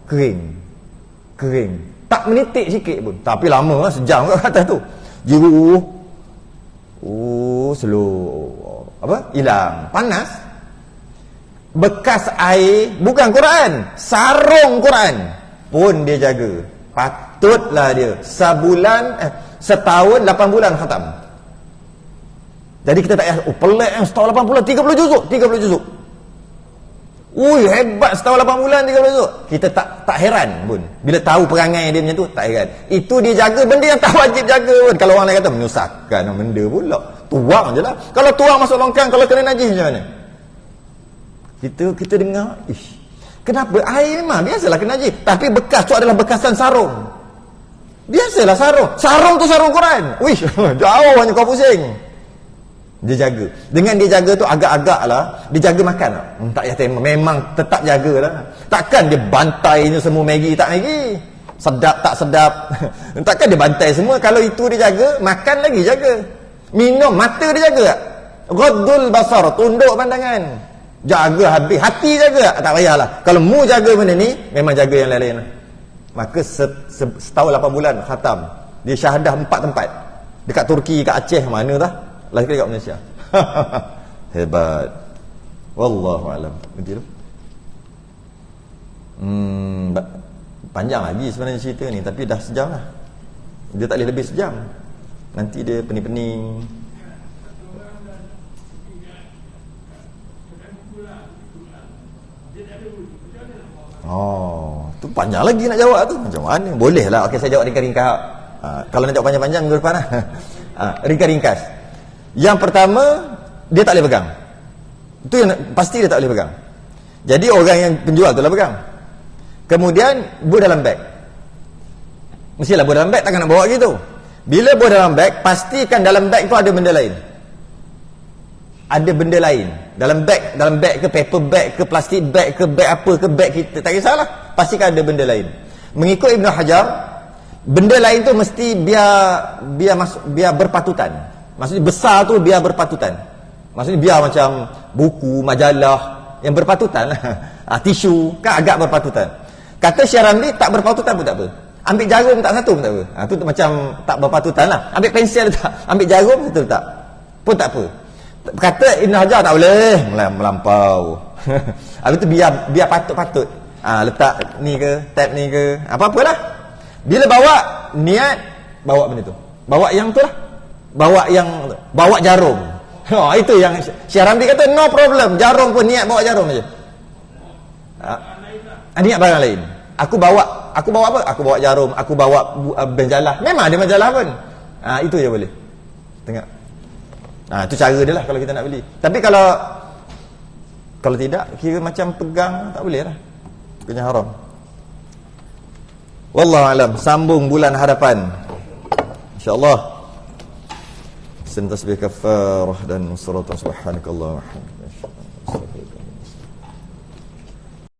kering. Tak menitik sikit pun. Tapi lama lah, sejam kat atas tu. Jiru. Slow. Hilang. Panas. Bekas air, bukan Quran, sarung Quran pun dia jaga. Patutlah dia setahun 8 bulan khatam. Jadi kita tak pelik setahun 8 bulan 30 juzuk. Hebat setahun 8 bulan 30 juzuk. Kita tak heran pun bila tahu perangai dia macam tu, tak heran. Itu dia jaga benda yang tak wajib jaga pun. Kalau orang lain kata menyusahkan benda pula, tuang je lah. Kalau tuang masuk longkang, kalau kena najis macam mana? Kita dengar, kenapa? Air memang biasalah kena najis. Tapi bekas tu adalah bekasan sarung. Biasalah sarung. Sarung tu sarung Quran. Jauh hanya kau pusing. Dia jaga. Dengan dia jaga tu agak-agak lah, dia jaga makan tak? Tak payah tembak. Memang tetap jaga lah. Takkan dia bantainya semua Maggi, tak Maggi. Sedap tak sedap. Takkan dia bantai semua. Kalau itu dia jaga, makan lagi jaga. Minum, mata dia jaga tak? Ghaddul basar, tunduk pandangan. Jaga habis. Hati jaga tak payahlah. Kalau mu jaga benda ni, memang jaga yang lain-lain lah. Maka setahun 8 bulan khatam. Dia syahadah 4 tempat. Dekat Turki, kat Aceh, mana dah? Lagi dekat Malaysia. Hebat. Wallahu alam. Betul. Panjang lagi sebenarnya cerita ni, tapi dah sejam lah. Dia tak boleh lebih sejam. Nanti dia pening-pening. Tu panjang lagi nak jawab tu. Macam mana? Boleh lah. Okey, saya jawab ringkas-ringkas. Kalau nak jawab panjang-panjang minggu depan lah. Ringkas-ringkas. Yang pertama, dia tak boleh pegang. Itu yang pasti dia tak boleh pegang. Jadi orang yang penjual tu lah pegang. Kemudian bawa dalam beg. Mestilah bawa dalam beg, takkan nak bawa gitu. Bila bawa dalam beg, pastikan dalam beg tu ada benda lain. Ada benda lain. Dalam beg ke, paper bag ke, plastik bag ke, beg apa ke, beg kita, tak kisahlah. Pastikan ada benda lain. Mengikut Ibn Hajar, Benda lain tu mesti biar berpatutan. Maksudnya besar tu biar berpatutan. Maksudnya biar macam buku, majalah yang berpatutan. Tisu kan agak berpatutan. Kata Syekh Ramli tak berpatutan pun tak apa. Ambil jarum tak satu pun tak apa. Tu macam tak berpatutan lah. Ambil pensel tak, ambil jarum betul tak? Pun tak apa. Kata Ibn Hajar tak boleh melampau. Habis tu biar patut-patut. Letak ni ke, tab ni ke, apa-apalah. Bila bawa niat, bawa benda tu. Bawa yang tu lah. Bawa jarum. Itu yang Syekh Ramli kata no problem. Jarum pun niat bawa jarum aja. Niat barang lain. Aku bawa apa? Aku bawa jarum, aku bawa majalah. Memang ada majalah pun. Itu je boleh. Tengok. Itu cara dia lah kalau kita nak beli. Tapi kalau tidak, kira macam pegang, tak boleh lah. Kena haram. Wallahu alam. Sambung bulan hadapan, InsyaAllah. Sentasbih kafarah dan suratan subhanakallahumma wa bihamdika.